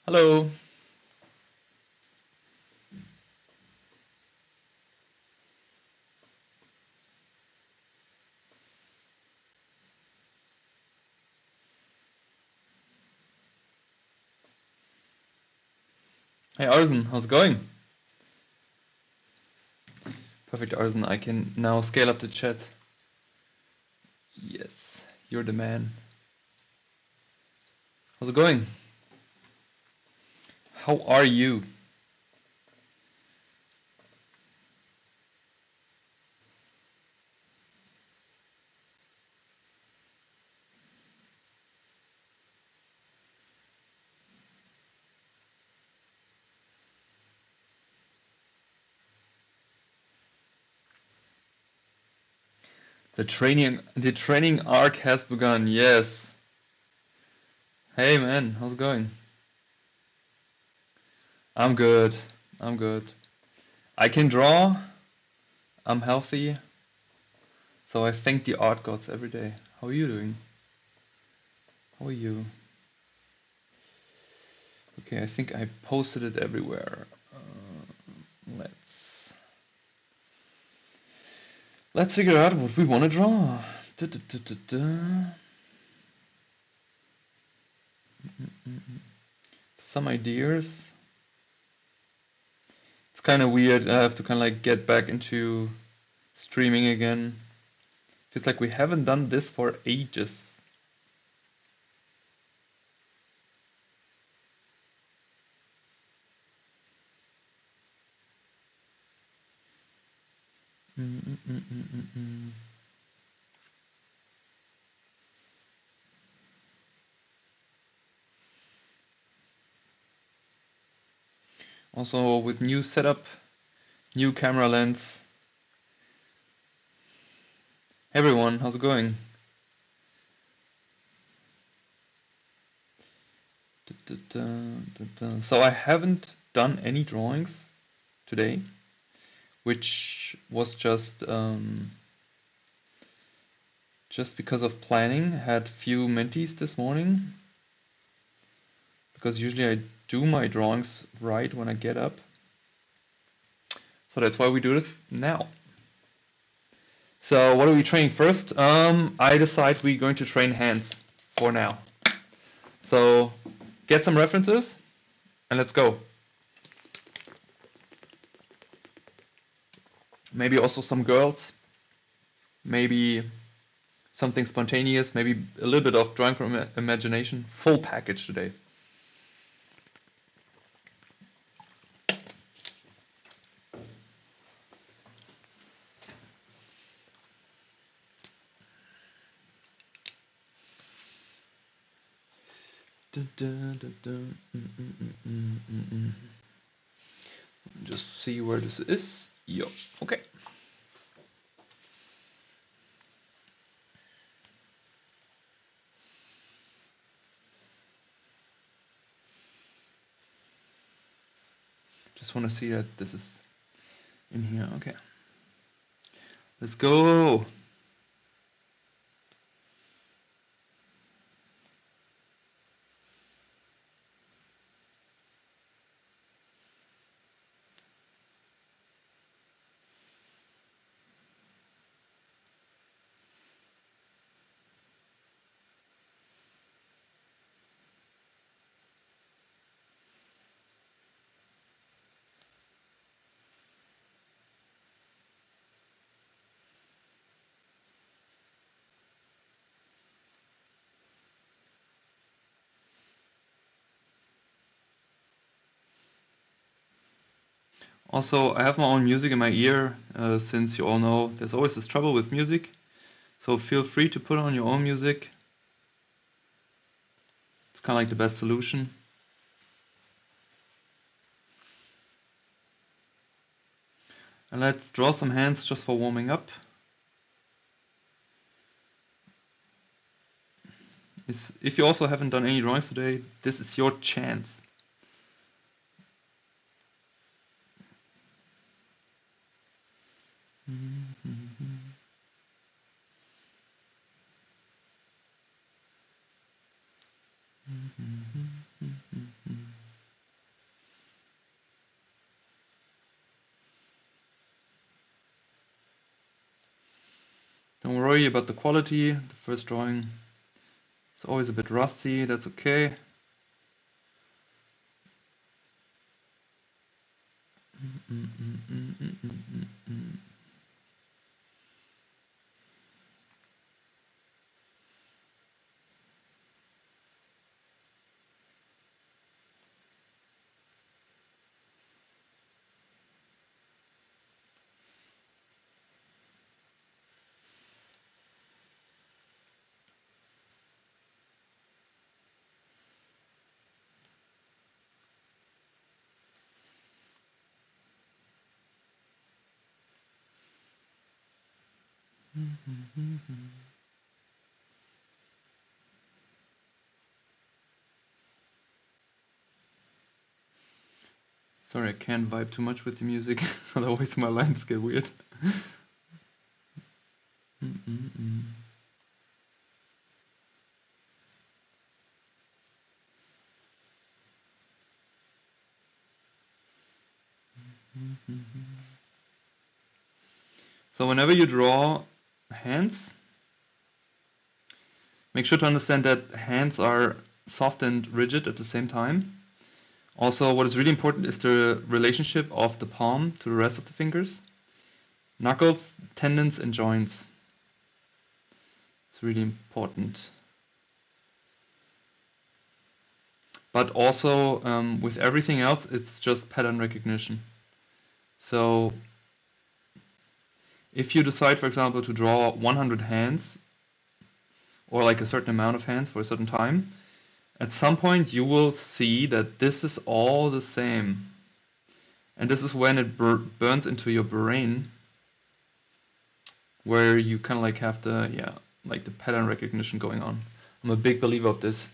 Hello. Hey Arsen, how's it going? Perfect, Arsen. I can now scale up the chat. Yes, you're the man. How's it going? How are you? The training arc has begun. Yes. Hey man, how's it going? I'm good. I'm good. I can draw. I'm healthy. So I thank the art gods every day. How are you doing? How are you? Okay, I think I posted it everywhere. Let's let's figure out what we want to draw. Da, da, da, da, da. Some ideas. It's kind of weird. I have to kind of like get back into streaming again. Feels like we haven't done this for ages. Also with new setup, new camera lens. Hey everyone, how's it going? So I haven't done any drawings today, which was just because of planning. Had few mentees this morning because usually I do my drawings right when I get up. So that's why we do this now. So what are we training first? I decide we're going to train hands for now. So get some references and let's go. Maybe also some girls. Maybe something spontaneous. Maybe a little bit of drawing from imagination. Full package today. Just see where this is. Yo, okay. Just want to see that this is in here. Okay. Let's go. Also, I have my own music in my ear, since you all know there's always this trouble with music. So feel free to put on your own music. It's kind of like the best solution. And let's draw some hands just for warming up. If you also haven't done any drawings today, this is your chance. Sorry about the quality. The first drawing is always a bit rusty. That's okay. Sorry, I can't vibe too much with the music, otherwise my lines get weird. So whenever you draw hands, make sure to understand that hands are soft and rigid at the same time. Also, what is really important is the relationship of the palm to the rest of the fingers. Knuckles, tendons, and joints. It's really important. But also, with everything else, it's just pattern recognition. So if you decide, for example, to draw 100 hands, or like a certain amount of hands for a certain time, at some point you will see that this is all the same. And this is when it burns into your brain, where you kind of like have the, like the pattern recognition going on. I'm a big believer of this.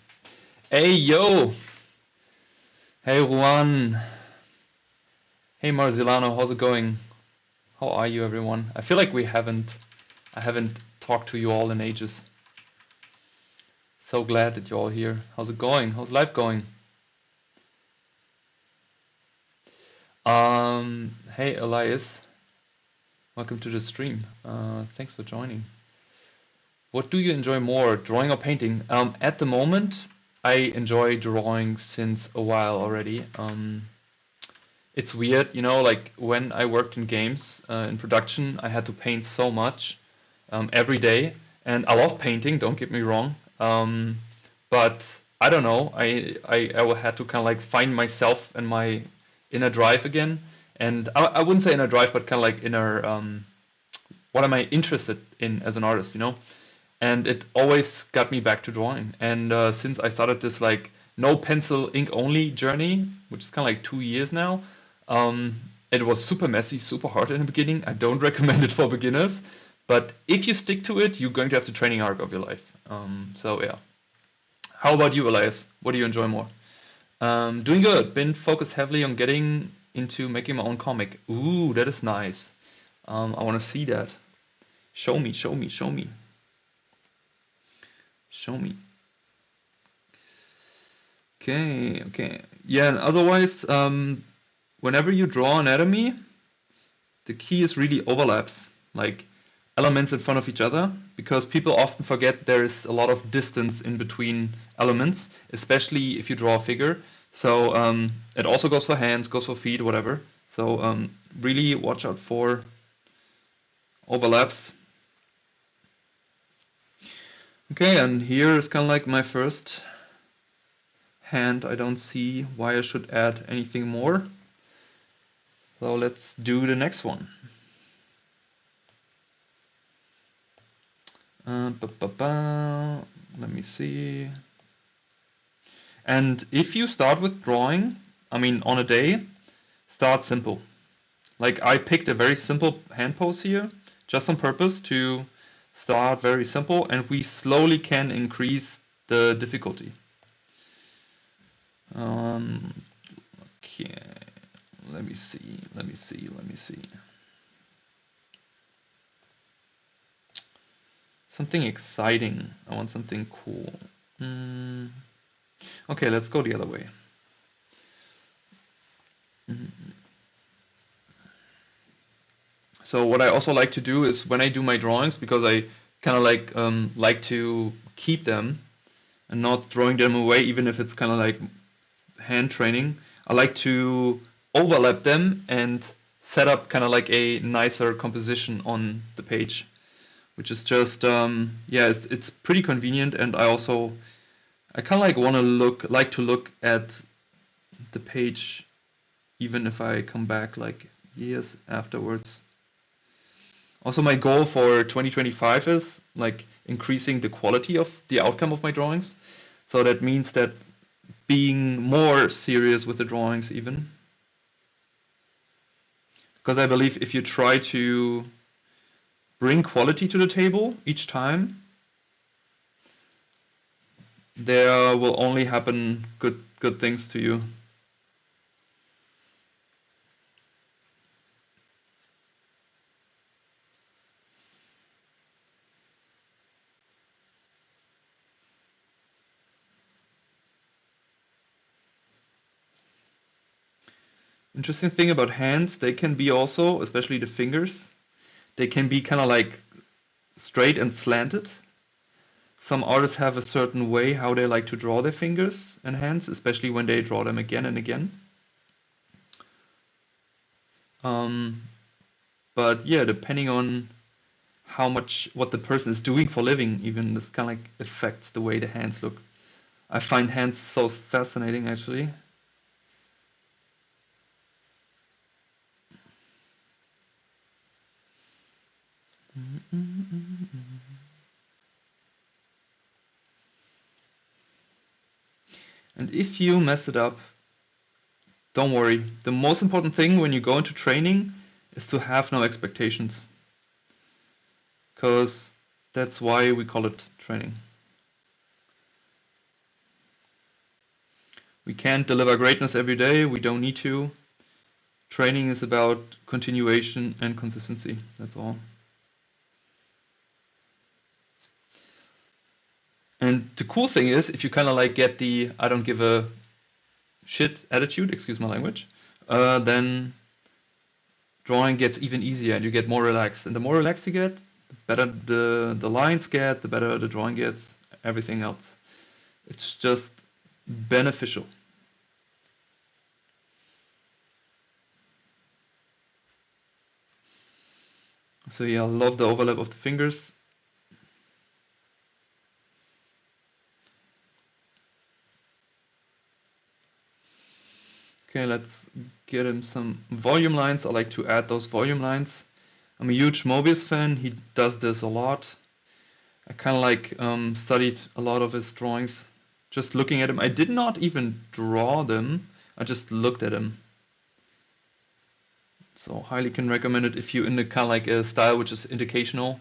Hey, yo! Hey, Juan! Hey, Marzilano, how's it going? How are you, everyone? I feel like I haven't talked to you all in ages. So glad that you're all here. How's it going? How's life going? Hey, Elias. Welcome to the stream. Thanks for joining. What do you enjoy more, drawing or painting? At the moment, I enjoy drawing since a while already. It's weird, you know, like when I worked in games, in production, I had to paint so much every day. And I love painting, don't get me wrong. But I don't know, I had to kind of like find myself and my inner drive again. And I wouldn't say inner drive, but kind of like inner, what am I interested in as an artist, you know? And it always got me back to drawing. And since I started this like no pencil ink only journey, which is kind of like 2 years now, um, it was super messy, super hard in the beginning. I don't recommend it for beginners, but if you stick to it, you're going to have the training arc of your life. So yeah. How about you, Elias? What do you enjoy more? Doing good. Been focused heavily on getting into making my own comic. Ooh, that is nice. I want to see that. Show me, show me, show me. Show me. Okay, okay. Yeah, and otherwise, whenever you draw anatomy, the key is really overlaps, like elements in front of each other, because people often forget there is a lot of distance in between elements, especially if you draw a figure. So it also goes for hands, goes for feet, whatever. So really watch out for overlaps. Okay, and here is kind of like my first hand. I don't see why I should add anything more. So let's do the next one. Let me see. And if you start with drawing, I mean on a day, start simple. Like I picked a very simple hand pose here, just on purpose to start very simple, and we slowly can increase the difficulty. Okay, let me see. Something exciting. I want something cool. Okay, let's go the other way. So what I also like to do is when I do my drawings, because I kind of like to keep them and not throwing them away, even if it's kind of like hand training. I like to overlap them and set up kind of like a nicer composition on the page, which is just yeah, it's pretty convenient. And I kind of like want to like to look at the page even if I come back like years afterwards. Also, my goal for 2025 is like increasing the quality of the outcome of my drawings. So that means that being more serious with the drawings even. Because I believe if you try to bring quality to the table each time, there will only happen good things to you. Interesting thing about hands, they can be also, especially the fingers, they can be kind of like straight and slanted. Some artists have a certain way how they like to draw their fingers and hands, especially when they draw them again and again. Um, but yeah, depending on what the person is doing for living, even this kind of like affects the way the hands look. I find hands so fascinating actually. And if you mess it up, don't worry. The most important thing when you go into training is to have no expectations. Because that's why we call it training. We can't deliver greatness every day. We don't need to. Training is about continuation and consistency. That's all. And the cool thing is, if you kind of like get the I don't give a shit attitude, excuse my language, then drawing gets even easier and you get more relaxed. And the more relaxed you get, the better the lines get, the better the drawing gets, everything else. It's just beneficial. So yeah, I love the overlap of the fingers. Okay, let's get him some volume lines. I like to add those volume lines. I'm a huge Mobius fan. He does this a lot. I kind of like studied a lot of his drawings. Just looking at him. I did not even draw them. I just looked at him. So highly can recommend it if you're in the kind of like a style which is indicational.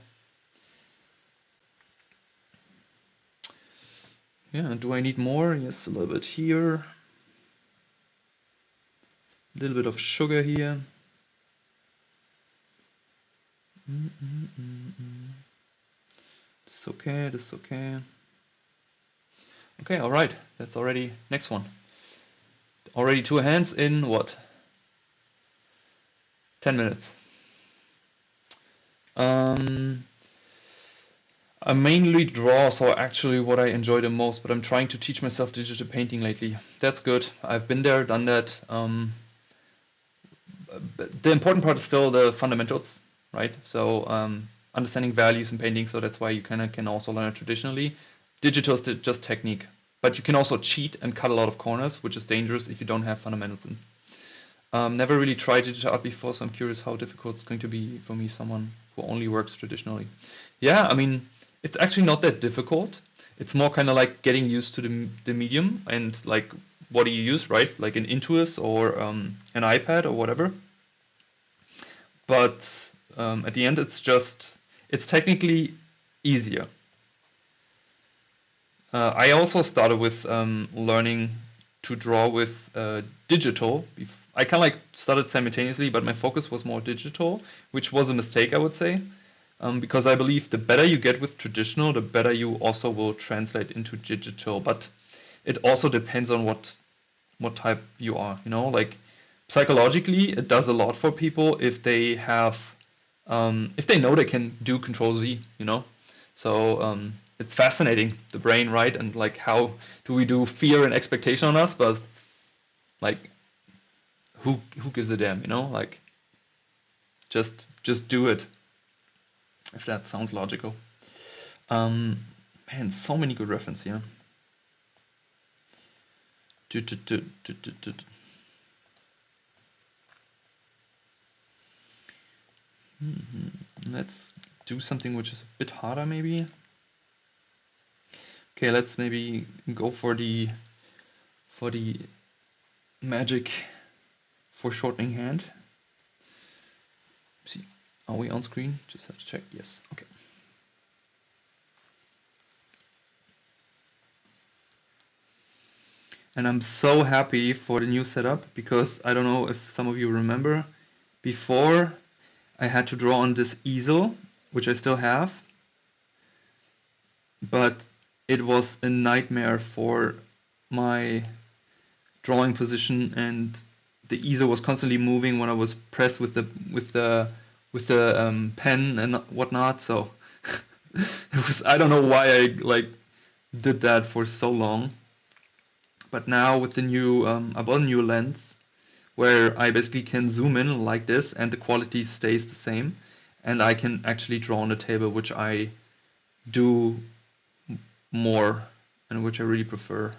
Yeah, do I need more? Yes, a little bit here. A little bit of sugar here. This is okay, this is okay. Okay, alright, that's already next one. Already 2 hands in what? 10 minutes. I mainly draw, so actually what I enjoy the most, but I'm trying to teach myself digital painting lately. That's good. I've been there, done that. But the important part is still the fundamentals, right? So understanding values in painting, so that's why you kind of can also learn it traditionally. Digital is just technique, but you can also cheat and cut a lot of corners, which is dangerous if you don't have fundamentals in. Never really tried digital art before, so I'm curious how difficult it's going to be for me, someone who only works traditionally. Yeah, I mean, it's actually not that difficult. It's more kind of like getting used to the medium and like what do you use, right? Like an Intuos or an iPad or whatever. But at the end, it's technically easier. I also started with learning to draw with digital. I kind of like started simultaneously, but my focus was more digital, which was a mistake, I would say, because I believe the better you get with traditional, the better you also will translate into digital. But it also depends on what type you are. You know, like psychologically, it does a lot for people if they have if they know they can do Control Z. You know, So it's fascinating, the brain, right? And like how do we do fear and expectation on us, but like who gives a damn, you know? Like just do it, if that sounds logical. Um, Man, so many good references here. Du- du- du- du- du- du- du. Let's do something which is a bit harder, maybe. Okay, let's maybe go for the magic foreshortening hand. See, are we on screen? Just have to check. Yes. Okay. And I'm so happy for the new setup because I don't know if some of you remember, before I had to draw on this easel, which I still have, but it was a nightmare for my drawing position, and the easel was constantly moving when I was pressed with the pen and whatnot. So it was, I don't know why I like did that for so long. But now with the new I bought a new lens where I basically can zoom in like this and the quality stays the same, and I can actually draw on the table, which I do more and which I really prefer.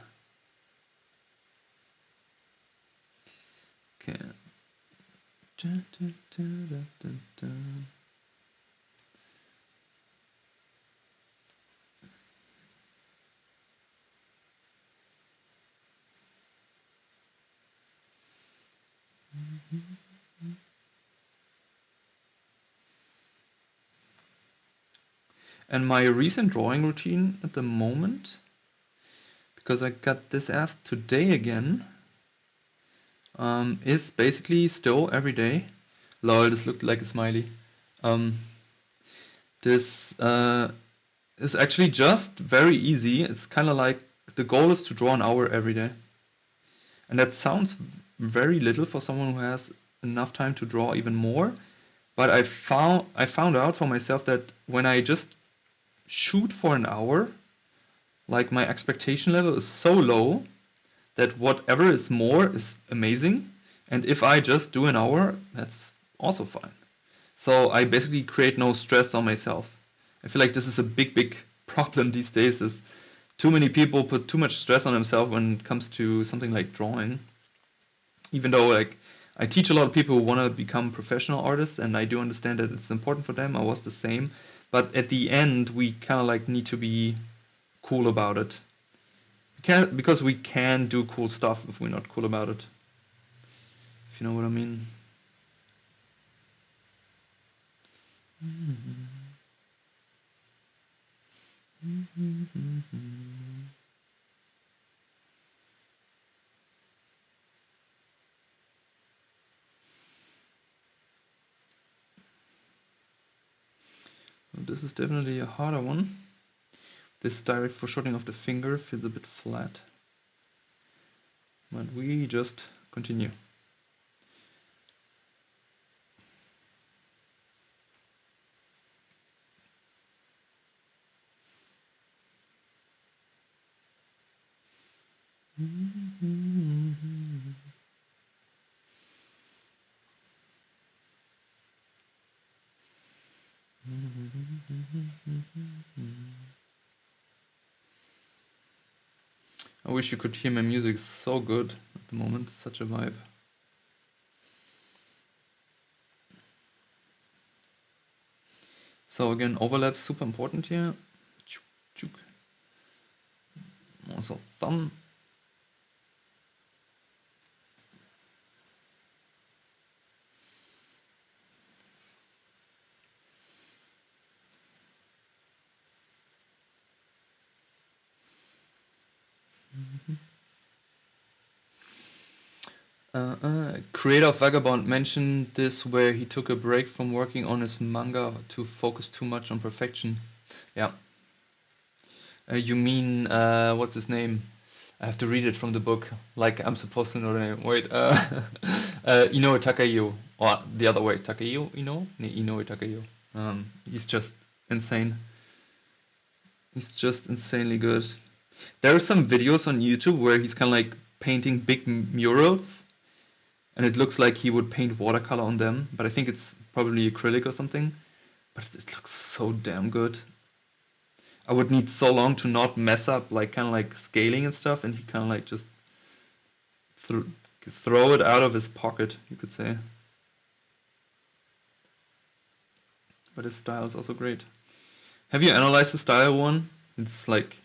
Okay. And my recent drawing routine at the moment, because I got this asked today again, is basically still every day. Lol, this looked like a smiley. Um, this is actually just very easy. It's kind of like the goal is to draw an hour every day. And that sounds very little for someone who has enough time to draw even more. But I found out for myself that when I just shoot for an hour, like my expectation level is so low that whatever is more is amazing. And if I just do an hour, that's also fine. So I basically create no stress on myself. I feel like this is a big problem these days. Is too many people put too much stress on themselves when it comes to something like drawing. Even though like I teach a lot of people who want to become professional artists, and I do understand that it's important for them. I was the same, but at the end we kind of like need to be cool about it. Because we can do cool stuff if we're not cool about it. If you know what I mean. This is definitely a harder one. This direct foreshortening of the finger feels a bit flat. But we just continue. I wish you could hear my music. It's so good at the moment. Such a vibe. So again, overlap's super important here. Also thumb. Creator of Vagabond mentioned this where he took a break from working on his manga to focus too much on perfection. Yeah. You mean, what's his name? I have to read it from the book. Like I'm supposed to know the name. Wait, Inoue Takeo, or the other way, Takeo Inoue? Inoue Takeo. He's just insane. He's just insanely good. There are some videos on YouTube where he's kind of like painting big murals, and it looks like he would paint watercolor on them, but I think it's probably acrylic or something. But it looks so damn good. I would need so long to not mess up, like kind of like scaling and stuff, and he kind of like just th throw it out of his pocket, you could say. But his style is also great. Have you analyzed the style one? It's like,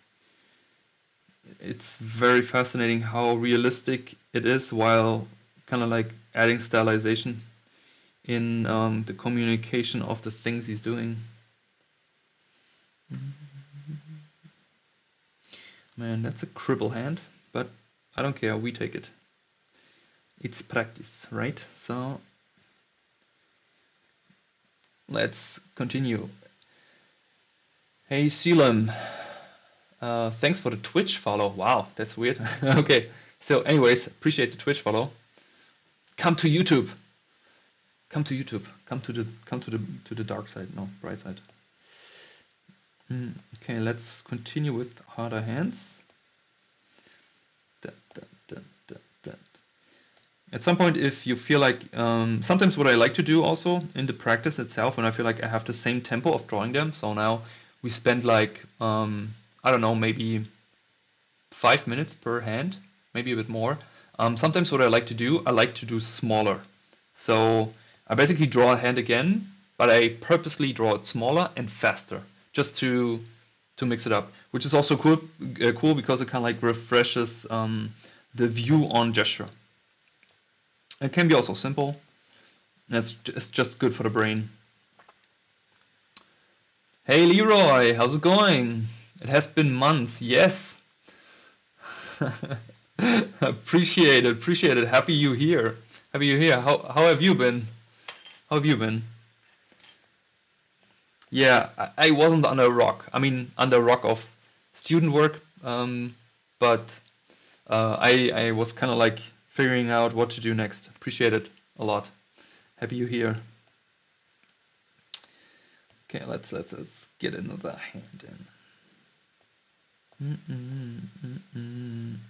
it's very fascinating how realistic it is while kind of like adding stylization in the communication of the things he's doing. Man, that's a cripple hand, but I don't care, we take it. It's practice, right? So let's continue. Hey Selim, thanks for the Twitch follow. Wow, that's weird. Okay, so anyways, appreciate the Twitch follow. Come to YouTube. Come to YouTube. Come to the dark side. No, bright side. Okay, let's continue with harder hands. At some point, if you feel like, sometimes what I like to do also in the practice itself, when I feel like I have the same tempo of drawing them, so now we spend like, I don't know, maybe 5 minutes per hand, maybe a bit more. Sometimes what I like to do smaller. So I basically draw a hand again, but I purposely draw it smaller and faster, just to mix it up, which is also cool because it kind of like refreshes the view on gesture. It can be also simple. It's just good for the brain. Hey Leroy, how's it going? It has been months, yes. Appreciate it. Happy you here. How have you been? How have you been? Yeah, I wasn't under a rock. I mean, under a rock of student work, but I was kind of like figuring out what to do next. Appreciate it a lot. Happy you here. Okay, let's get another hand in.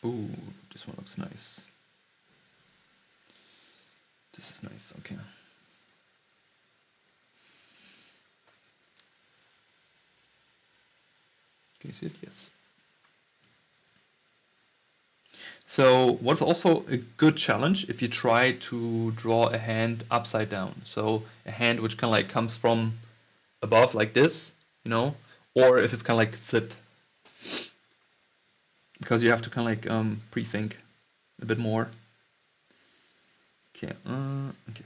Ooh, this one looks nice. This is nice, okay. Can you see it? Yes. So what's also a good challenge if you try to draw a hand upside down. So a hand which kind of like comes from above like this, you know, or if it's kind of like flipped. Because you have to kind of like pre-think a bit more. Okay, okay.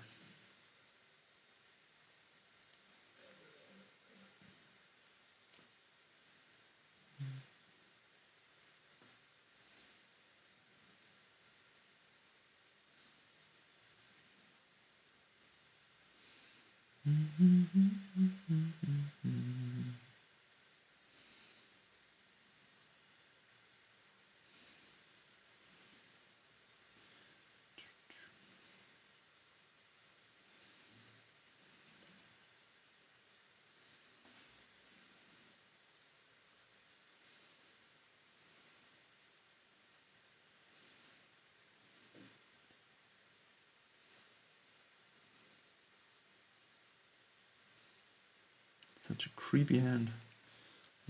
Such a creepy hand.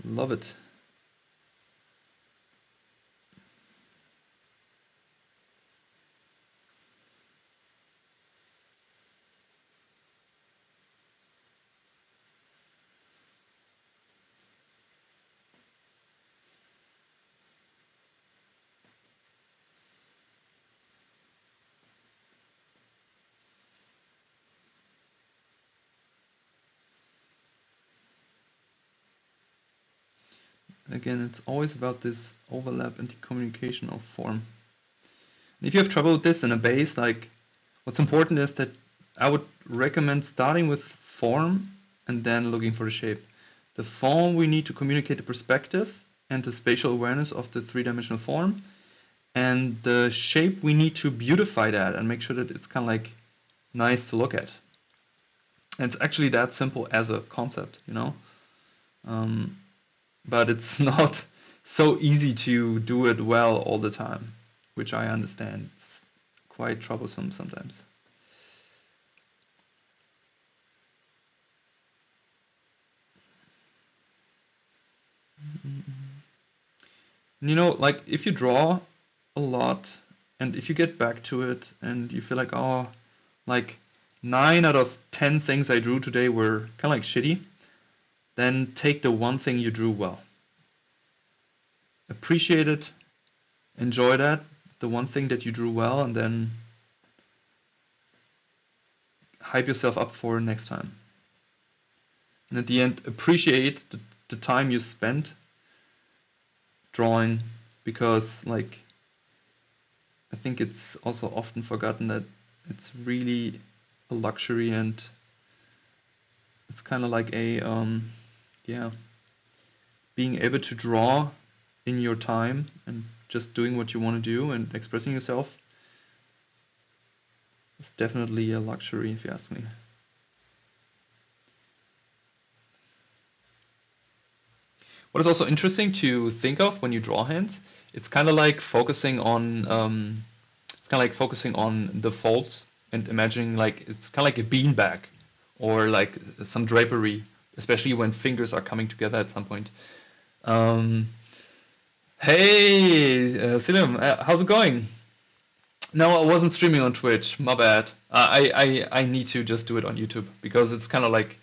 Love it. Again, it's always about this overlap and the communication of form. And if you have trouble with this in a base, like what's important is that I would recommend starting with form and then looking for the shape. The form, we need to communicate the perspective and the spatial awareness of the three-dimensional form. And the shape, we need to beautify that and make sure that it's kind of like nice to look at. And it's actually that simple as a concept, you know. Um, but it's not so easy to do it well all the time, which I understand. It's quite troublesome sometimes. And you know, like if you draw a lot and if you get back to it and you feel like, oh, like 9 out of 10 things I drew today were kind of like shitty, then take the one thing you drew well. Appreciate it, enjoy that, the one thing that you drew well, and then hype yourself up for next time. And at the end, appreciate the time you spent drawing, because like I think it's also often forgotten that it's really a luxury, and it's kind of like a yeah, being able to draw in your time and just doing what you want to do and expressing yourself is definitely a luxury, if you ask me. What is also interesting to think of when you draw hands, it's kind of like focusing on the folds and imagining like it's kind of like a beanbag or like some drapery, especially when fingers are coming together at some point. Um, hey, Silim, how's it going? No, I wasn't streaming on Twitch. My bad. I need to just do it on YouTube because it's kind of like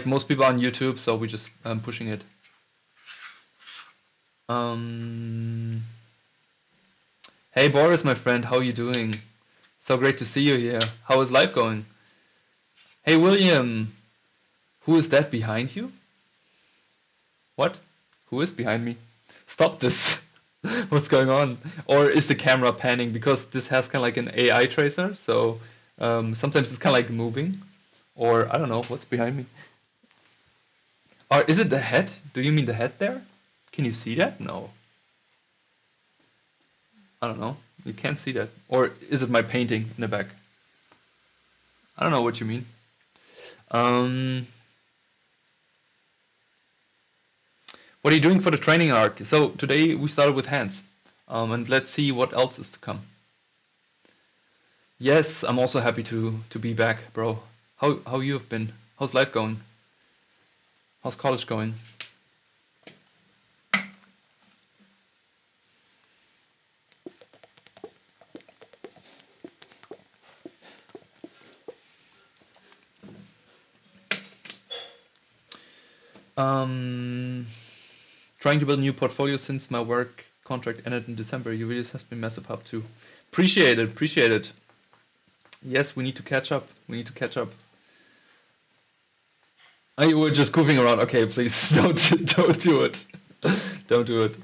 most people on YouTube, so we just pushing it. Um, hey Boris, my friend, how are you doing? So great to see you here. How is life going? Hey William, who is that behind you? What? Who is behind me? Stop this. What's going on? Or is the camera panning? Because this has kind of like an AI tracer, so sometimes it's kind of like moving. Or I don't know, what's behind me? Or is it the head? Do you mean the head there? Can you see that? No. I don't know. You can't see that. Or is it my painting in the back? I don't know what you mean. Um, what are you doing for the training arc? So today we started with hands. And let's see what else is to come. Yes, I'm also happy to be back, bro. How you have been? How's life going? How's college going? Um, trying to build a new portfolio since my work contract ended in December. You really has been massive help too. Appreciate it, appreciate it. Yes, we need to catch up. We need to catch up. Oh, you were just goofing around. Okay, please don't do it. Don't do it.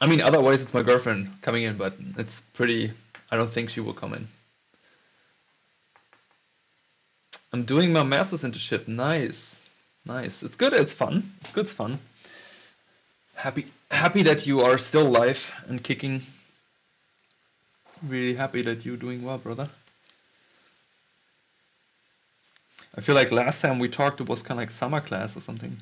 I mean, otherwise it's my girlfriend coming in, but it's pretty. I don't think she will come in. I'm doing my master's internship. Nice, nice. It's good. It's fun. It's good. It's fun. Happy that you are still alive and kicking. Really happy that you're doing well, brother. I feel like last time we talked, it was kind of like summer class or something.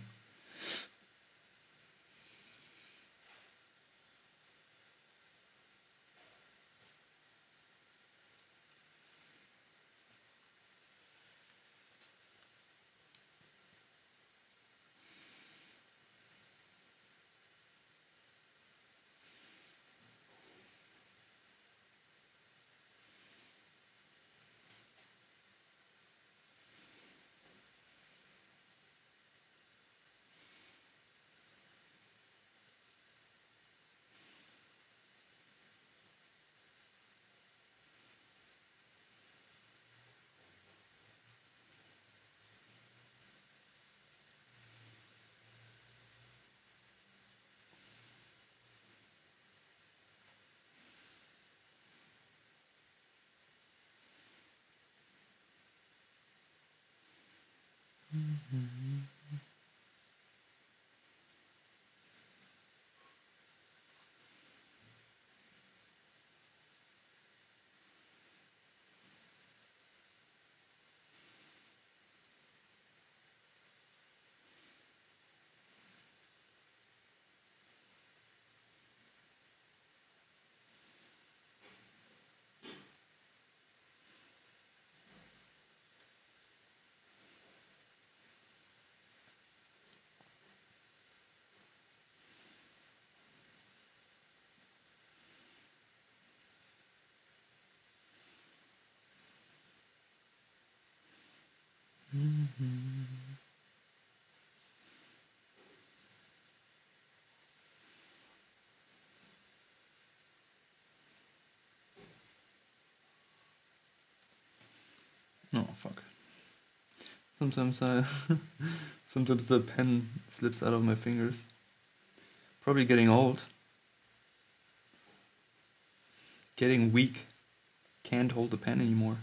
Oh fuck. Sometimes I sometimes the pen slips out of my fingers. Probably getting old. Getting weak. Can't hold the pen anymore.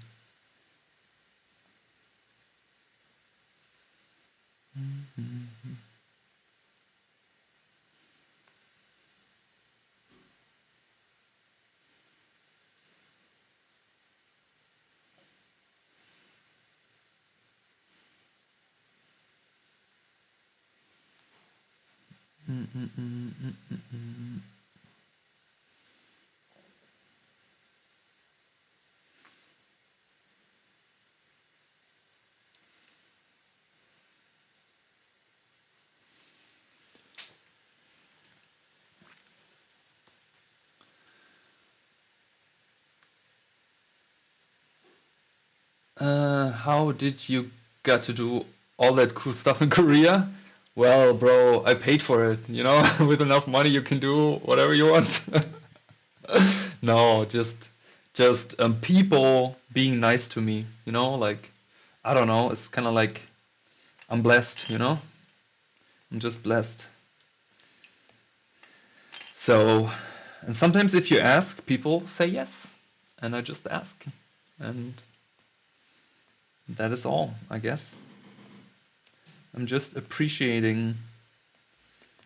How did you get to do all that cool stuff in Korea? Well, bro, I paid for it, you know? With enough money you can do whatever you want. No, just people being nice to me, you know? Like, I don't know, it's kind of like I'm blessed, you know? I'm just blessed. So, and sometimes if you ask, people say yes, and I just ask, and that is all, I guess. I'm just appreciating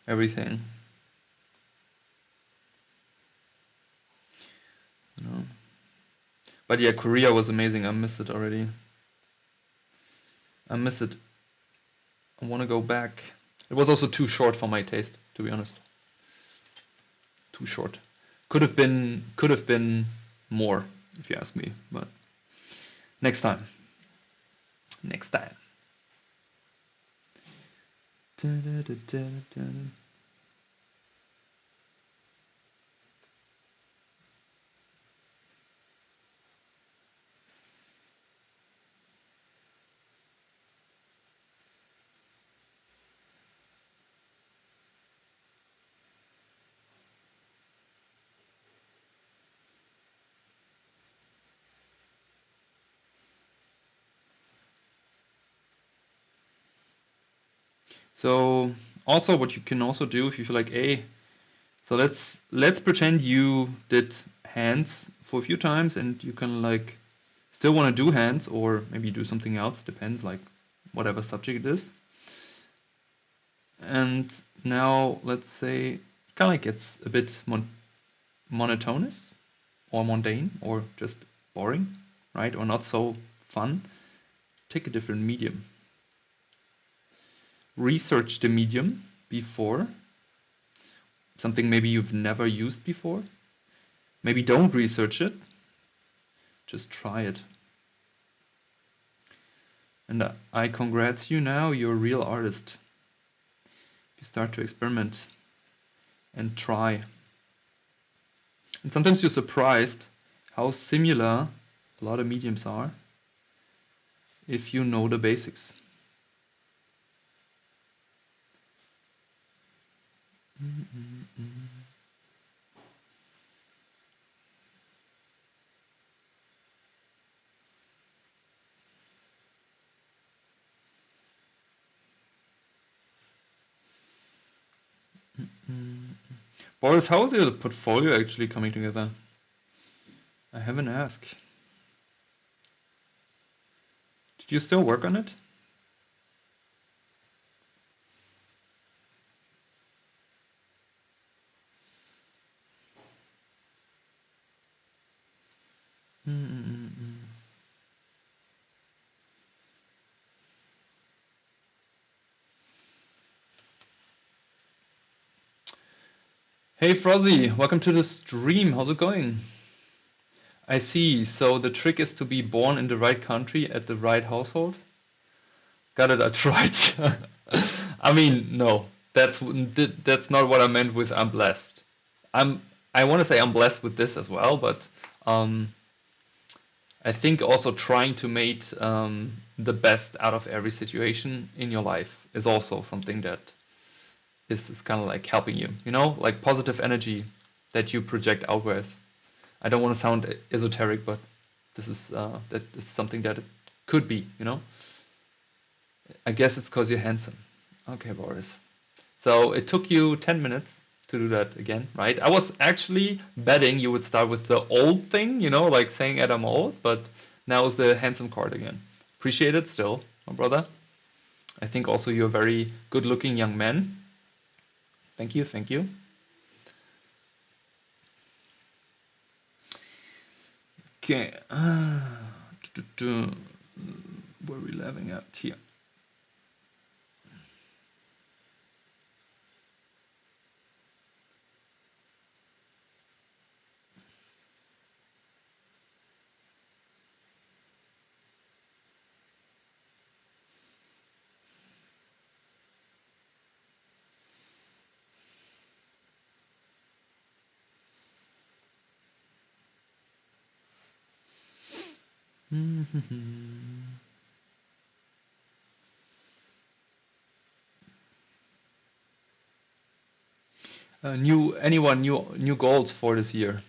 everything, you know. But yeah, Korea was amazing. I miss it already. I miss it. I want to go back. It was also too short for my taste, to be honest. Too short. Could have been more, if you ask me. But next time. Next time. So also what you can also do if you feel like, hey, so let's pretend you did hands for a few times and you can like still want to do hands or maybe do something else, depends like whatever subject it is. And now let's say kind of like it's a bit monotonous or mundane or just boring, right? Or not so fun. Take a different medium. Research the medium before. Something maybe you've never used before. Maybe don't research it. Just try it. And I congrats you now, you're a real artist. You start to experiment and try. And sometimes you're surprised how similar a lot of mediums are if you know the basics. Boris, how is your portfolio actually coming together? I haven't asked. Did you still work on it? Hey Frozzy, welcome to the stream. How's it going? I see. So the trick is to be born in the right country at the right household. Got it. I tried. I mean, no, that's not what I meant with I'm blessed. I want to say I'm blessed with this as well, but um, I think also trying to make the best out of every situation in your life is also something that is kind of like helping you, you know, like positive energy that you project outwards. I don't want to sound esoteric, but this is that is something that it could be, you know. I guess it's because you're handsome. Okay, Boris. So it took you 10 minutes to do that again, right? I was actually betting you would start with the old thing, you know, like saying Adam old, but now is the handsome card again. Appreciate it still, my brother. I think also you're a very good looking young man. Thank you, thank you. Okay. Where are we living at here? New goals for this year,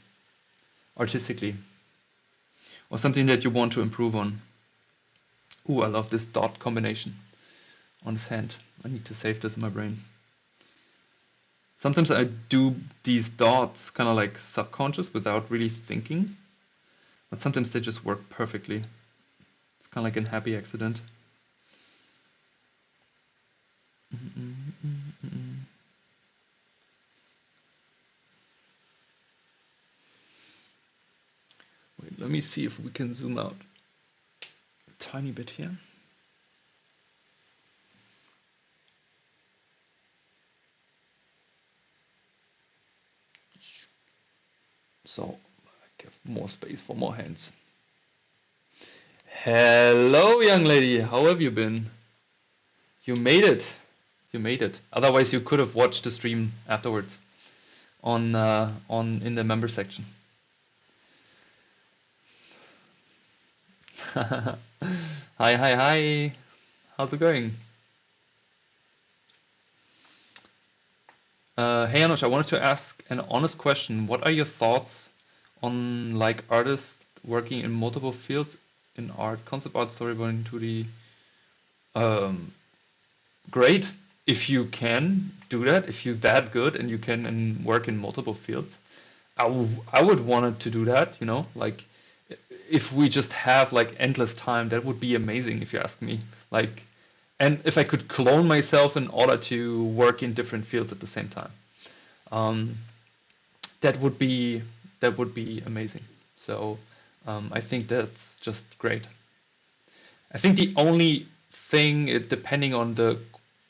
artistically, or something that you want to improve on. Ooh, I love this dot combination on his hand. I need to save this in my brain. Sometimes I do these dots kind of like subconscious without really thinking, but sometimes they just work perfectly. It's kind of like a happy accident. Wait, let me see if we can zoom out a tiny bit here. So I give more space for more hands. Hello, young lady. How have you been? You made it. You made it. Otherwise, you could have watched the stream afterwards on in the member section. Hi, hi, hi. How's it going? Hey, Anush, I wanted to ask an honest question. What are your thoughts on like artists working in multiple fields in art, concept art, storyboarding, 2D? Um, Great if you can do that, if you're that good and you can work in multiple fields. I would want to do that, you know, like if we just have like endless time, that would be amazing if you ask me. Like, and if I could clone myself in order to work in different fields at the same time, um, that would be amazing. So I think that's just great. I think the only thing, depending on the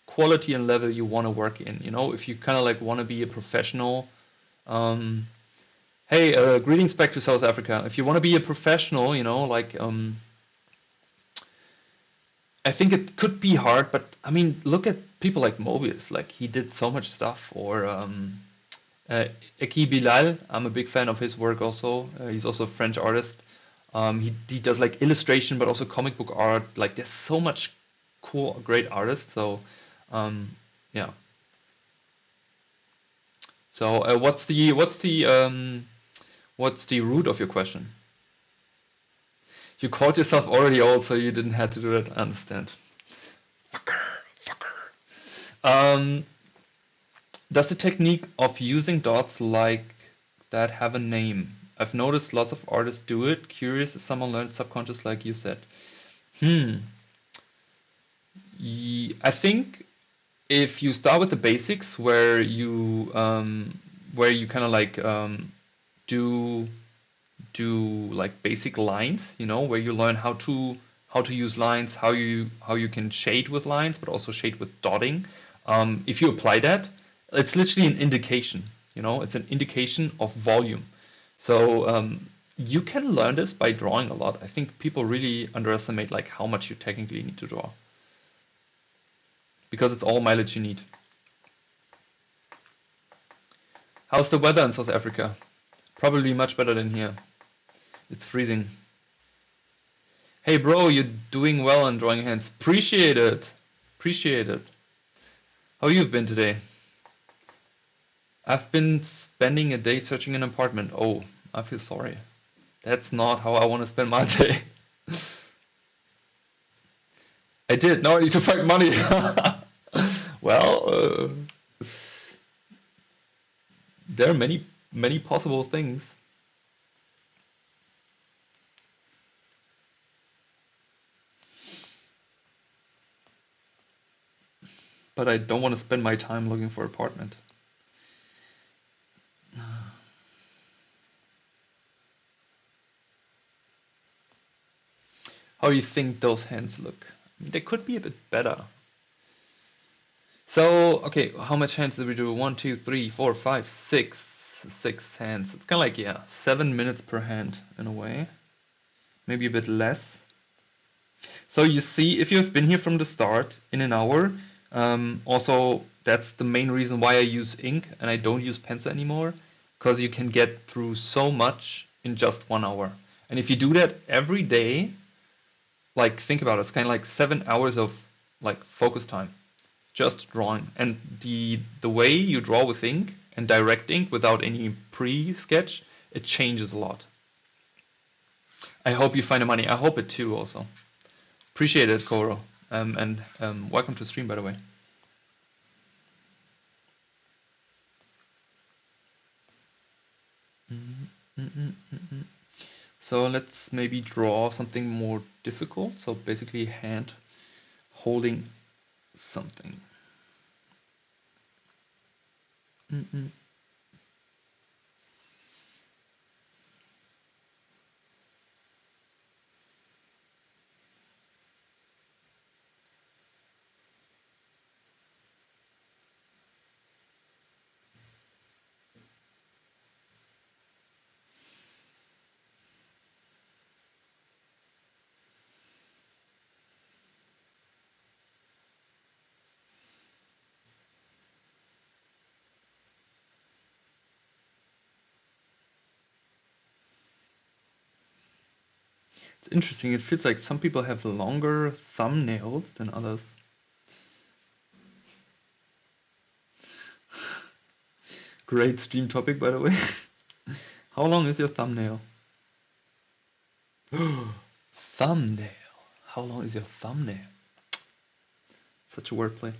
quality and level you want to work in, you know, if you kind of like want to be a professional, um, hey, greetings back to South Africa. If you want to be a professional, you know, like, I think it could be hard, but I mean, look at people like Mobius. Like, he did so much stuff. Or uh, Eki Bilal, I'm a big fan of his work also. He's also a French artist. He does like illustration, but also comic book art. Like, there's so much cool, great artists. So, um, yeah. So, what's the root of your question? You called yourself already old, so you didn't have to do that. I understand. Fucker, fucker. Does the technique of using dots like that have a name? I've noticed lots of artists do it. Curious if someone learned subconscious like you said. Hmm. I think if you start with the basics, where you kind of like do like basic lines, you know, where you learn how to use lines, how you can shade with lines, but also shade with dotting. If you apply that, it's literally an indication, you know, it's an indication of volume. So you can learn this by drawing a lot. I think people really underestimate like how much you technically need to draw because it's all mileage you need. How's the weather in South Africa? Probably much better than here. It's freezing. Hey bro, you're doing well on drawing hands. Appreciate it. Appreciate it. How you've been today? I've been spending a day searching an apartment. Oh, I feel sorry. That's not how I want to spend my day. I did. Now I need to find money. Well, there are many possible things, but I don't want to spend my time looking for an apartment. How do you think those hands look? They could be a bit better. So, okay, how much hands did we do? 1, 2, 3, 4, 5, 6. 6 hands. It's kind of like, yeah, 7 minutes per hand in a way. Maybe a bit less. So you see, if you've been here from the start in an hour, also that's the main reason why I use ink and I don't use pencil anymore, because you can get through so much in just 1 hour. And if you do that every day, like think about it, it's kind of like 7 hours of like focus time, just drawing. And the way you draw with ink and direct ink without any pre-sketch, it changes a lot. I hope you find the money. I hope it too also. Appreciate it, Koro. And welcome to stream, by the way. So let's maybe draw something more difficult. So basically hand holding something. It's interesting. It feels like some people have longer thumbnails than others. Great stream topic, by the way. How long is your thumbnail? Thumbnail. How long is your thumbnail? Such a wordplay.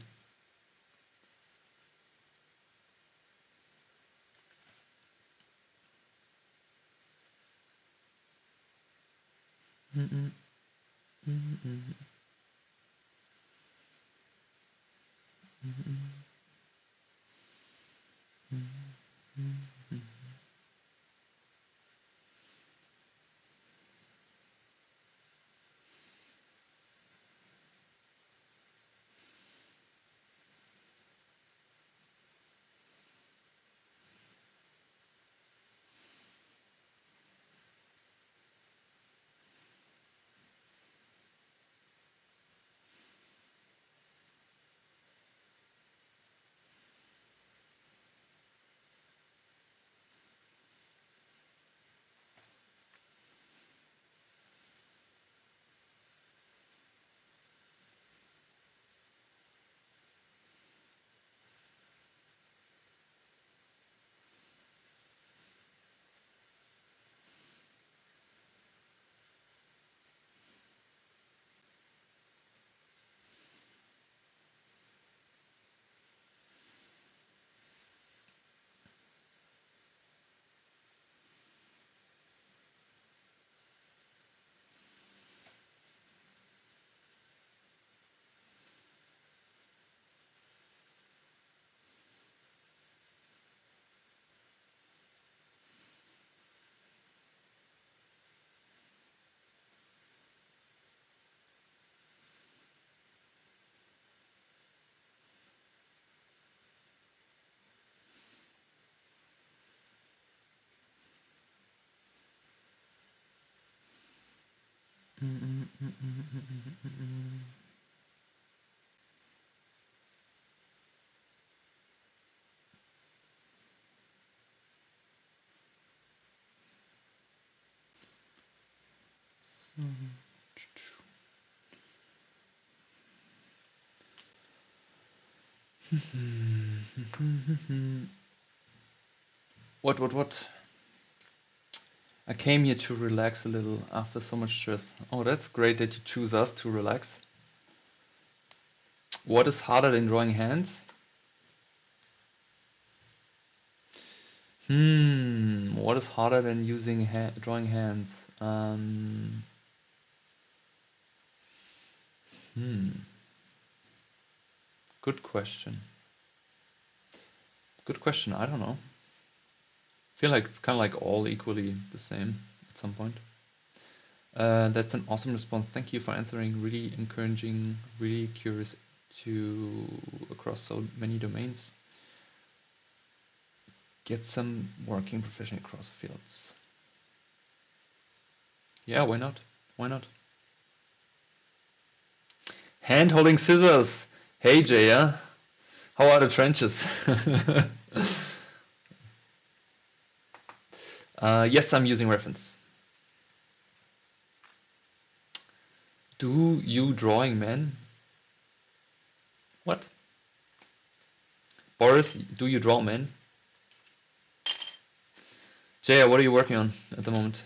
What? I came here to relax a little after so much stress. Oh, that's great that you choose us to relax. What is harder than drawing hands? What is harder than using drawing hands? Um, hmm, good question. Good question. I don't know. I feel like it's kind of like all equally the same at some point. That's an awesome response. Thank you for answering. Really encouraging. Really curious to across so many domains. Get some working profession across fields. Yeah, why not? Why not? Hand holding scissors. Hey, Jaya. How are the trenches? Yes, I'm using reference. Do you drawing, man? What? Boris, do you draw, man? Jaya, what are you working on at the moment?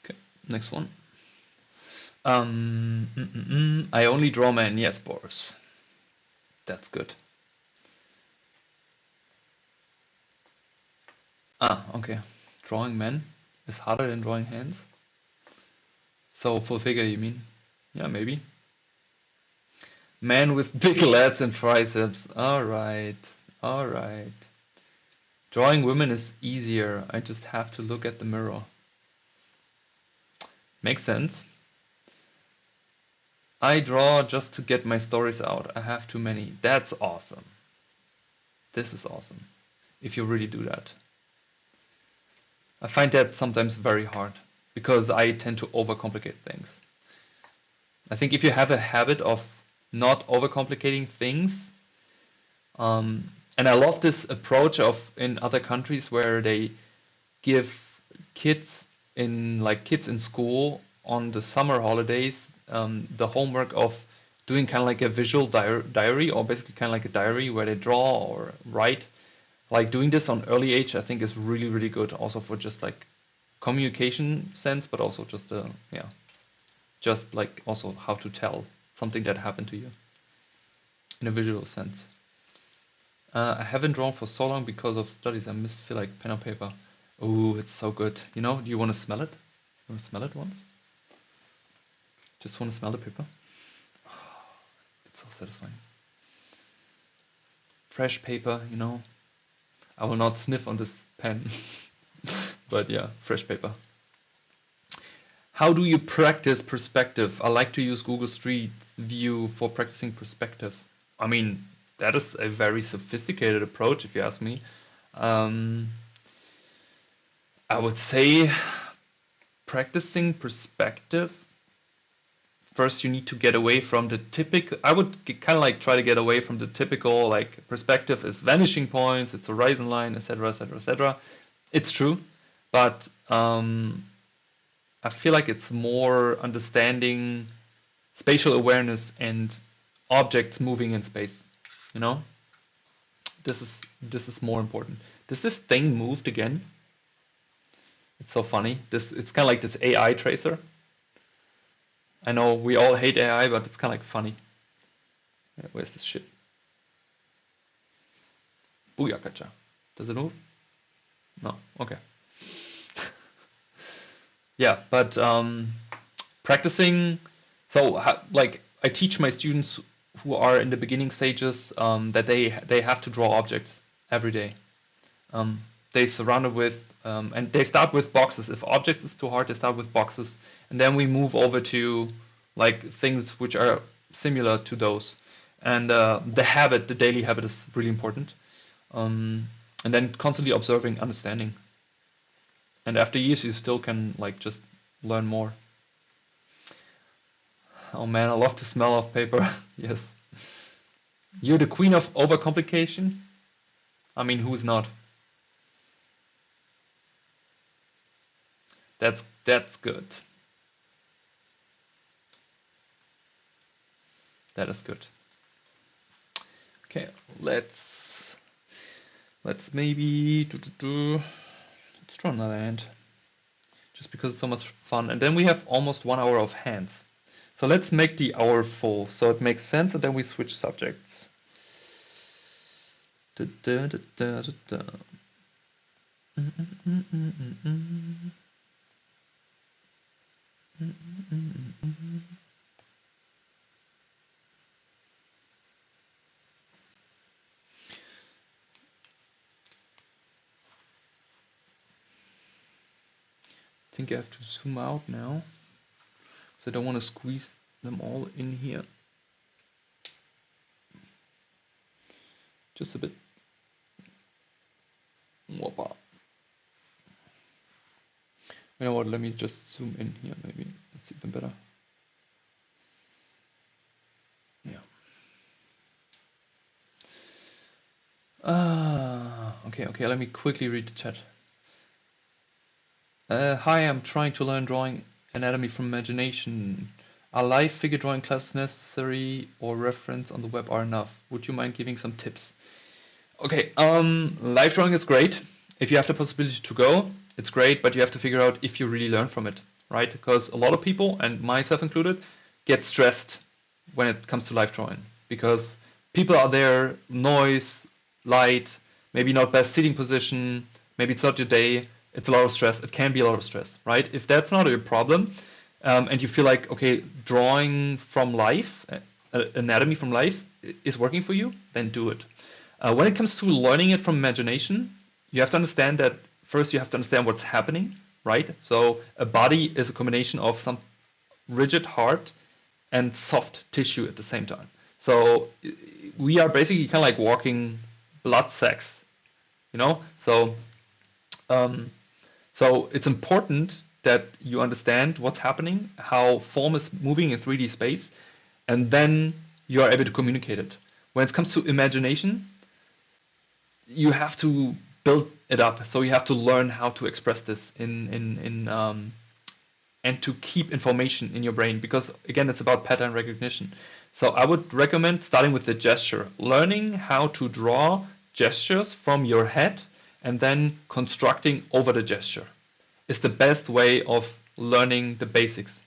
Okay, next one. I only draw men. Yes, Boris. That's good. Ah, okay. Drawing men is harder than drawing hands. So full figure, you mean? Yeah, maybe. Man with big lats and triceps. All right. All right. Drawing women is easier. I just have to look at the mirror. Makes sense. I draw just to get my stories out. I have too many. That's awesome. This is awesome. If you really do that. I find that sometimes very hard because I tend to overcomplicate things. I think if you have a habit of not overcomplicating things, and I love this approach of in other countries where they give kids kids in school on the summer holidays the homework of doing kind of like a visual diary or basically kind of like a diary where they draw or write. Like doing this on early age, I think is really really good also for just like communication sense, but also just yeah, just like also how to tell something that happened to you in a visual sense. I haven't drawn for so long because of studies. I feel like pen and paper. Oh, it's so good. You know, do you want to smell it? You want to smell it once? Just want to smell the paper? It's so satisfying. Fresh paper, you know. I will not sniff on this pen. But yeah, fresh paper. How do you practice perspective? I like to use Google Street View for practicing perspective. I mean, that is a very sophisticated approach, if you ask me. I would say practicing perspective, first you need to get away from the typical, I would kind of like try to get away from the typical, like perspective is vanishing points, it's a horizon line, etc., etc., etc. It's true, but I feel like it's more understanding spatial awareness and objects moving in space. You know, this is more important. Does this thing moved again? It's so funny. It's kind of like this AI tracer. I know we all hate AI, but it's kind of like funny. Yeah, where's this shit? Booyakacha. Does it move? No. Okay. Yeah, but practicing. So like I teach my students who are in the beginning stages that they have to draw objects every day. They surround it with and they start with boxes. If objects is too hard, they start with boxes, and then we move over to like things which are similar to those. And the daily habit is really important. And then constantly observing, understanding. And after years, you still can like just learn more. Oh man, I love the smell of paper. Yes. You're the queen of overcomplication? I mean, who's not? That's good. That is good. Okay, let's maybe let's draw another hand. Just because it's so much fun. And then we have almost 1 hour of hands. So let's make the hour full so it makes sense, and then we switch subjects. Da, da, da, da, da, da. I think I have to zoom out now, so I don't want to squeeze them all in here. Just a bit. Whoppa. You know what, let me just zoom in here, maybe it's even better. Yeah. Okay, let me quickly read the chat. Hi, I'm trying to learn drawing anatomy from imagination. Are live figure drawing classes necessary or reference on the web are enough? Would you mind giving some tips? Okay, live drawing is great. If you have the possibility to go, it's great, but you have to figure out if you really learn from it, right? Because a lot of people, and myself included, get stressed when it comes to live drawing because people are there, noise, light, maybe not best sitting position, maybe it's not your day, it's a lot of stress. It can be a lot of stress, right? If that's not your problem, and you feel like, okay, drawing from life, anatomy from life is working for you, then do it. When it comes to learning it from imagination, you have to understand that first you have to understand what's happening, right? So a body is a combination of some rigid heart and soft tissue at the same time. So we are basically kind of like walking blood sacks, you know? So it's important that you understand what's happening, how form is moving in 3D space, and then you are able to communicate it. When it comes to imagination, you have to build it up. So you have to learn how to express this and to keep information in your brain, because again, it's about pattern recognition. So I would recommend starting with the gesture, learning how to draw gestures from your head and then constructing over the gesture is the best way of learning the basics.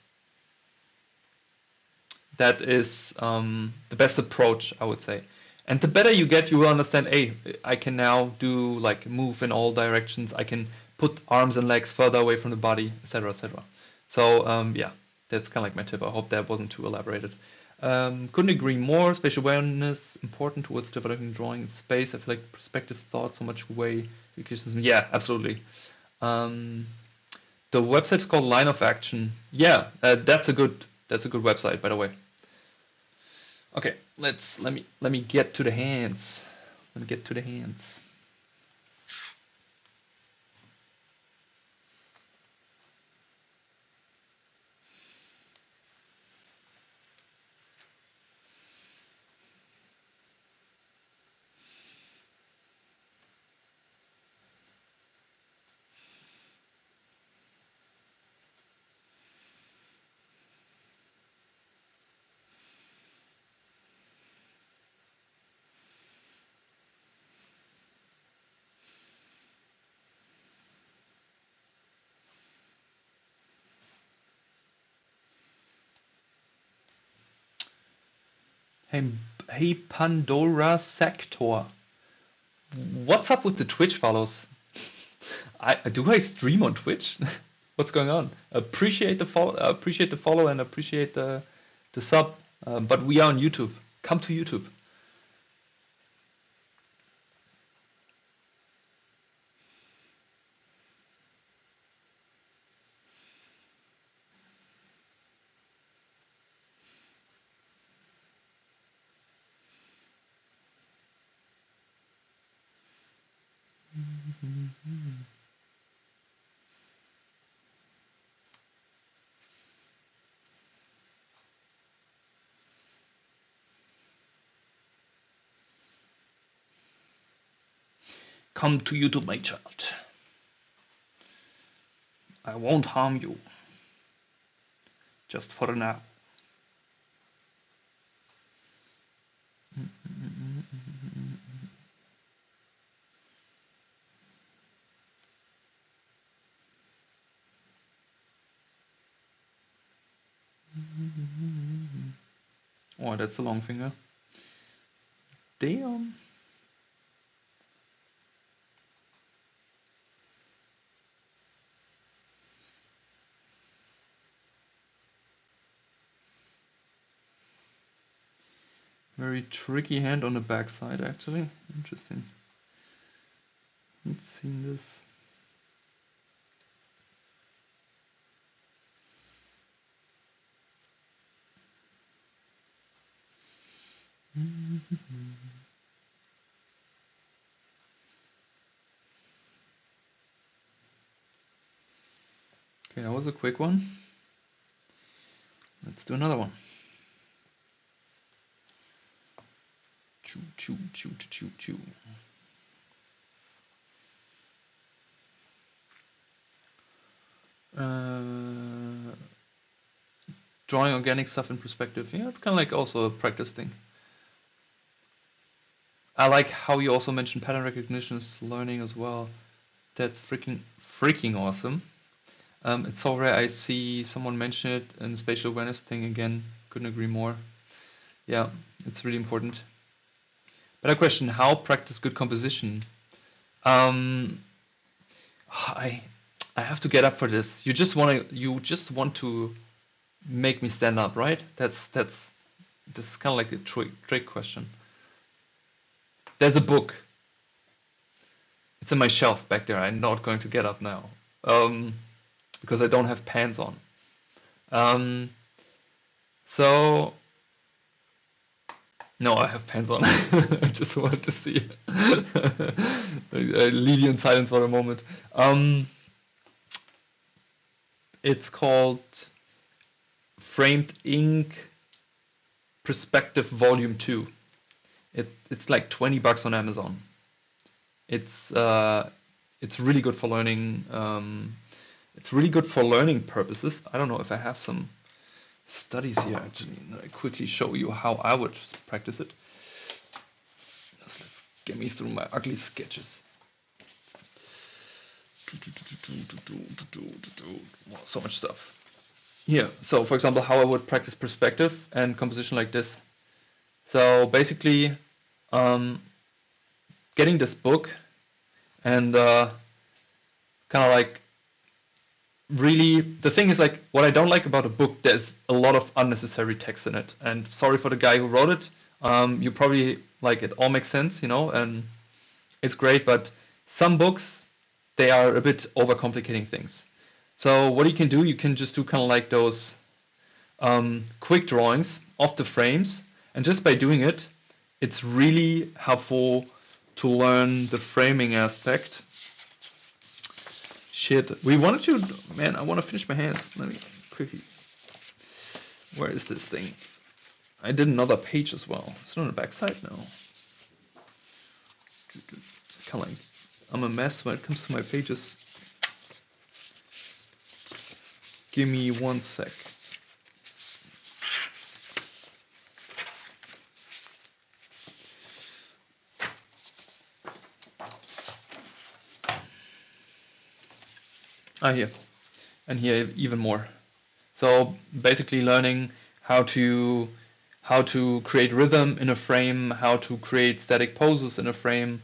That is the best approach, I would say. And the better you get, you will understand, hey, I can now do like move in all directions. I can put arms and legs further away from the body, etc., etc. So yeah, that's kind of like my tip. I hope that wasn't too elaborated. Couldn't agree more. Spatial awareness important towards developing drawing in space. I feel like perspective thought so much way. Yeah, absolutely. Um, the website's called Line of Action. Yeah, that's a good website, by the way. Okay, let me get to the hands. Let me get to the hands. Hey, hey Pandora Sector. What's up with the Twitch follows? Do I stream on Twitch? What's going on? Appreciate the follow and appreciate the sub. But we are on YouTube. Come to YouTube. Come to YouTube, my child. I won't harm you. Just for now. Oh, that's a long finger. Damn. Very tricky hand on the backside, actually. Interesting. Let's see this. Okay, that was a quick one. Let's do another one. Choo, choo, choo, choo, choo. Drawing organic stuff in perspective. Yeah, it's kind of like also a practice thing. I like how you also mentioned pattern recognition is learning as well. That's freaking awesome. It's so rare I see someone mention it in the spatial awareness thing again. Couldn't agree more. Yeah, it's really important. But a question, how practice good composition? I have to get up for this. You just want to make me stand up, right? This is kind of like a trick question. There's a book. It's in my shelf back there. I'm not going to get up now. Because I don't have pants on. So no, I have pants on. I just wanted to see it. I leave you in silence for a moment. It's called Framed Ink Perspective Volume 2. It's like $20 on Amazon. It's really good for learning. It's really good for learning purposes. I don't know if I have some studies here actually. I quickly show you how I would practice it. Let's get me through my ugly sketches. Oh, so much stuff. Here, so for example, how I would practice perspective and composition like this. So basically, um, getting this book and kind of like really the thing is like what I don't like about a book, there's a lot of unnecessary text in it. And sorry for the guy who wrote it. You probably like it all makes sense, you know, and it's great, but some books they are a bit overcomplicating things. So what you can do, you can just do kind of like those quick drawings of the frames, and just by doing it, it's really helpful to learn the framing aspect. Shit, we wanted to, man, I want to finish my hands. Let me quickly, where is this thing? I did another page as well. Is it on the back side? No. Kind of like, I'm a mess when it comes to my pages. Give me 1 sec. Ah, here. And here even more. So basically learning how to create rhythm in a frame, how to create static poses in a frame,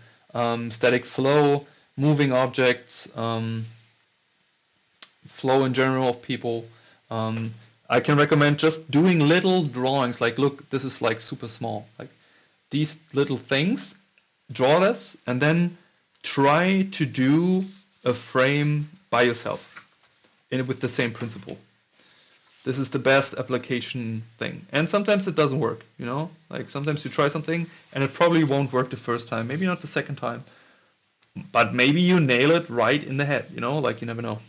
static flow, moving objects, flow in general of people. I can recommend just doing little drawings. Like, look, this is like super small. Like these little things, draw this, and then try to do a frame by yourself with the same principle. This is the best application thing. And sometimes it doesn't work, you know? Like sometimes you try something and it probably won't work the first time, maybe not the second time, but maybe you nail it right in the head, you know? Like you never know.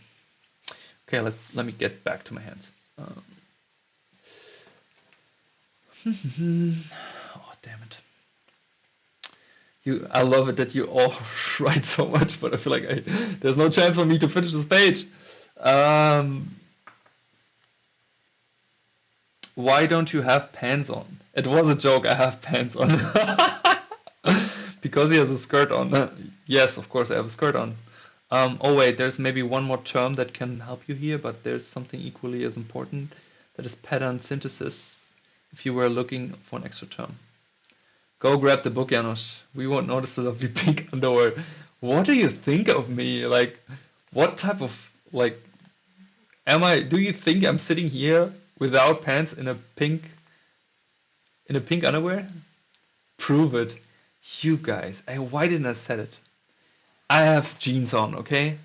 Okay, let me get back to my hands. Oh, damn it. I love it that you all write so much, but I feel like there's no chance for me to finish this page. Why don't you have pants on? It was a joke, I have pants on. Because he has a skirt on. Yes, of course I have a skirt on. Oh wait, there's maybe one more term that can help you here, but there's something equally as important. That is pattern synthesis, if you were looking for an extra term. Go grab the book, Janos. We won't notice the lovely pink underwear. What do you think of me? Like, what type of, like, do you think I'm sitting here without pants in a pink underwear? Prove it. You guys, why didn't I said it? I have jeans on, okay?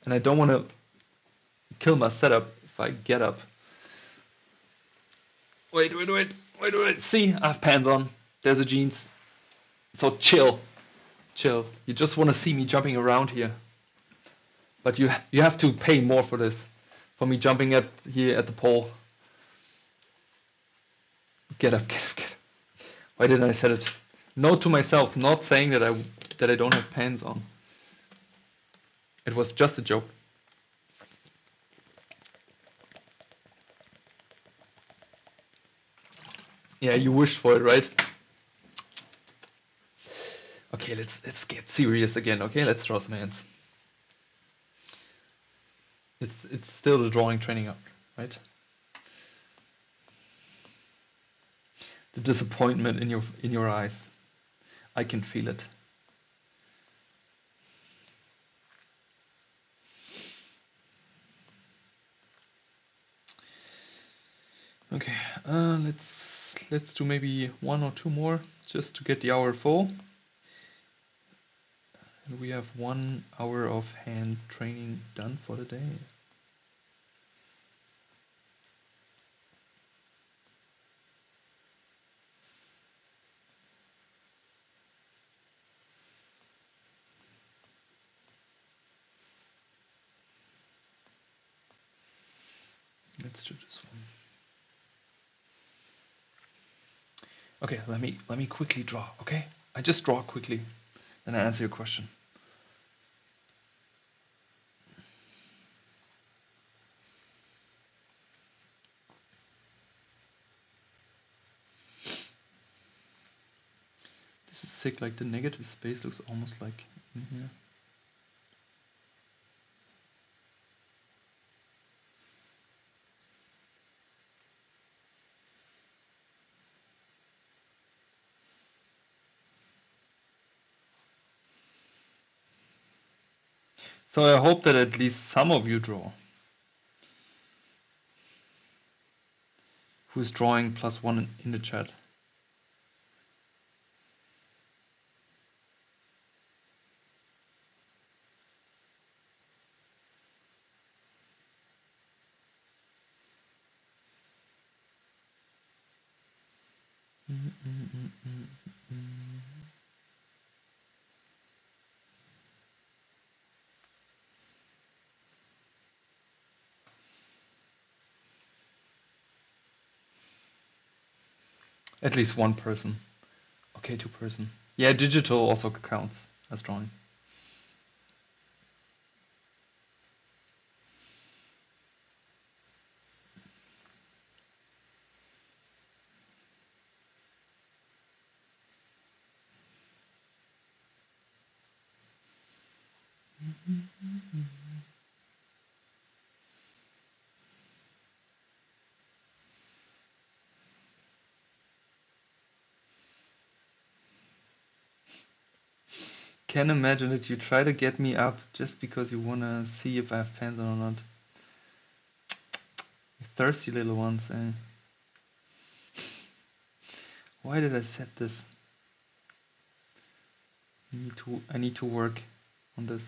And I don't want to kill my setup if I get up. Wait. See, I have pants on. There's a jeans. So chill. You just want to see me jumping around here. But you have to pay more for this. For me jumping here at the pole. Get up. Why didn't I say it? Note to myself, not saying that I don't have pants on. It was just a joke. Yeah, you wished for it, right? Okay, let's get serious again. Okay, let's draw some hands. It's still the drawing training up, right? The disappointment in your eyes. I can feel it. Okay, let's do maybe 1 or 2 more just to get the hour full. And we have 1 hour of hand training done for the day. Let's do this one. Okay, let me quickly draw, okay? I just draw quickly, then I answer your question. This is sick, like the negative space looks almost like in here. So I hope that at least some of you draw. Who's drawing +1 in the chat? At least one person. Okay, 2 person. Yeah, digital also counts as drawing. Can imagine that you try to get me up just because you wanna see if I have pants on or not. Thirsty little ones, eh? Why did I set this? I need to work on this.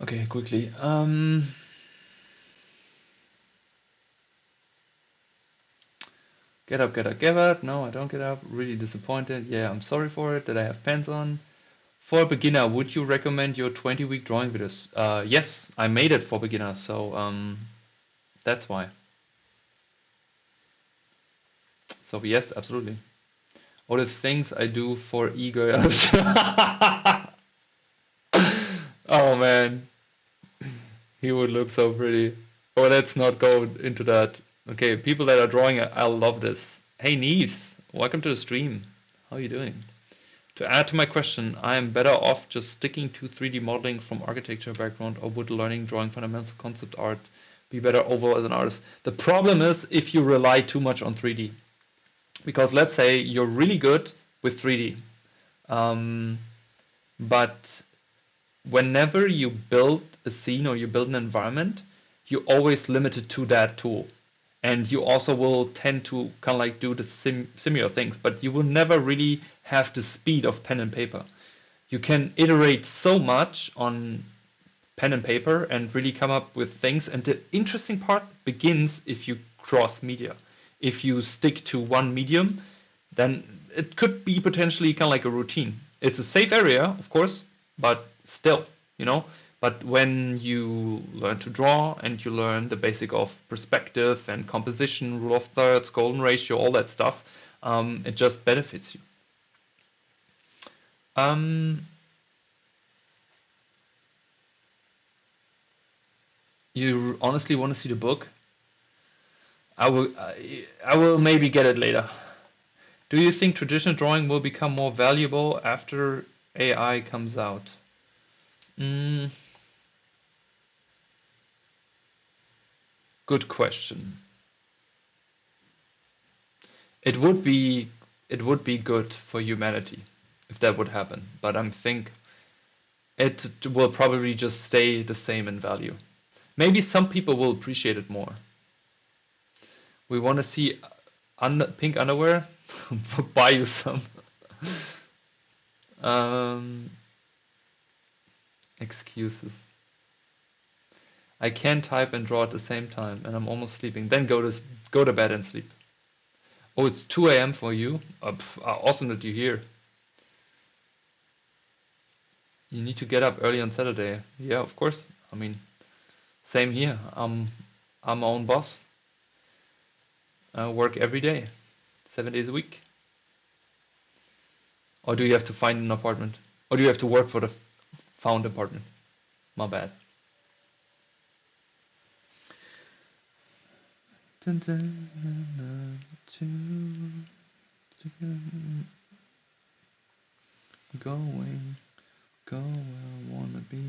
Okay, quickly. Get up, get up, get up. No, I don't get up. Really disappointed. Yeah, I'm sorry for it that I have pants on. For a beginner, would you recommend your 20-week drawing videos? Yes, I made it for beginners, so that's why. So yes, absolutely. All the things I do for e-girls. Oh man, he would look so pretty. Oh, let's not go into that. Okay, people that are drawing, I love this. Hey Neves, welcome to the stream. How are you doing? To add to my question, I am better off just sticking to 3D modeling from architecture background, or would learning drawing fundamentals concept art be better overall as an artist? The problem is if you rely too much on 3D. Because let's say you're really good with 3D, but whenever you build a scene or you build an environment, you're always limited to that tool. And you also will tend to kind of like do the similar things, but you will never really have the speed of pen and paper. You can iterate so much on pen and paper and really come up with things. And the interesting part begins if you cross media. If you stick to one medium, then it could be potentially kind of like a routine. It's a safe area, of course, but still, you know. But when you learn to draw and you learn the basic of perspective and composition, rule of thirds, golden ratio, all that stuff, it just benefits you. You honestly want to see the book? I will maybe get it later. Do you think traditional drawing will become more valuable after AI comes out? Mm, good question. It would be good for humanity if that would happen, but I think it will probably just stay the same in value. Maybe some people will appreciate it more. We want to see pink underwear? Buy you some. um, Excuses. I can't type and draw at the same time, and I'm almost sleeping. Then go to bed and sleep. Oh, it's 2 a.m. for you? Awesome that you're here. You need to get up early on Saturday. Yeah, of course. I mean, same here. I'm my own boss. I work every day, 7 days a week. Or do you have to find an apartment? Or do you have to work for the found apartment? My bad. Going, go where I wanna be.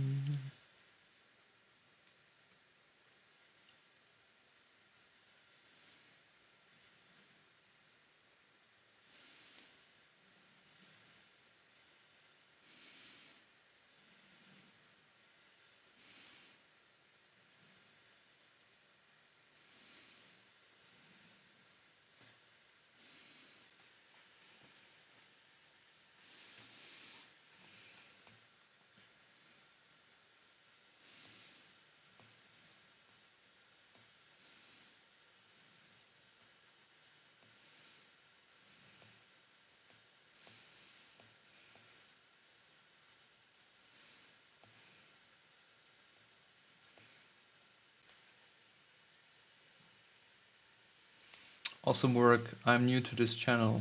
Awesome work. I'm new to this channel.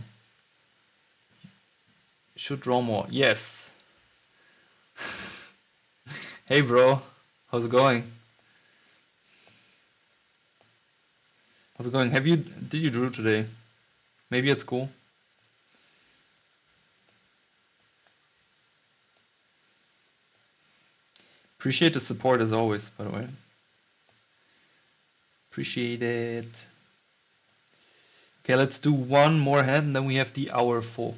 Should draw more. Yes. Hey bro, how's it going? How's it going? Did you draw today? Maybe at school? Appreciate the support as always, by the way. Appreciate it. Okay, let's do one more hand and then we have the hour full.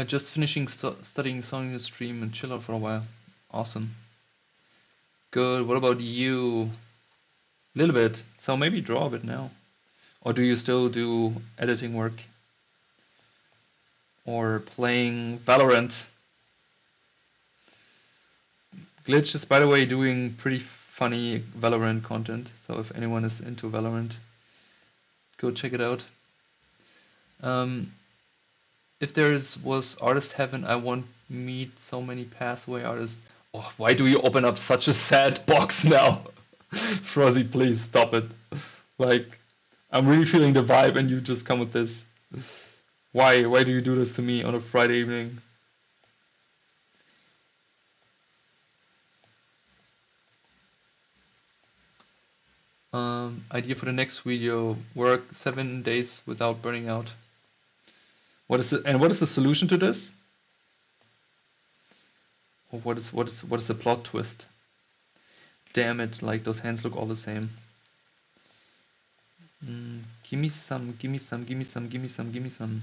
Just finishing studying song in the stream and chill out for a while. Awesome. Good. What about you? A little bit. So maybe draw a bit now. Or do you still do editing work? Or playing Valorant? Glitch is, by the way, doing pretty funny Valorant content. So if anyone is into Valorant, go check it out. If was artist heaven, I won't meet so many pass away artists. Oh, why do you open up such a sad box now? Frozzy, please stop it. Like, I'm really feeling the vibe and you just come with this. Why? Why do you do this to me on a Friday evening? Idea for the next video: work 7 days without burning out. What is the solution to this? Or what is the plot twist? Damn it! Like those hands look all the same. Give me some. Give me some. Give me some. Give me some. Give me some.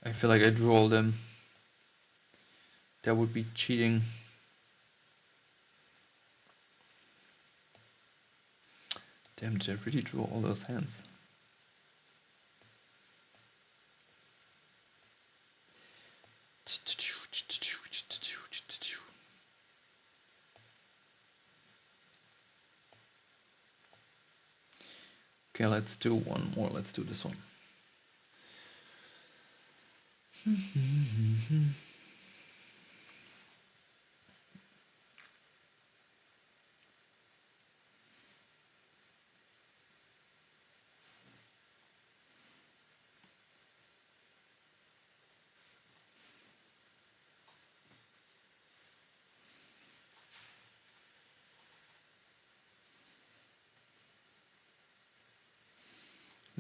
I feel like I drew all them. That would be cheating. Damn, did I really drew all those hands? Okay, let's do one more. Let's do this one.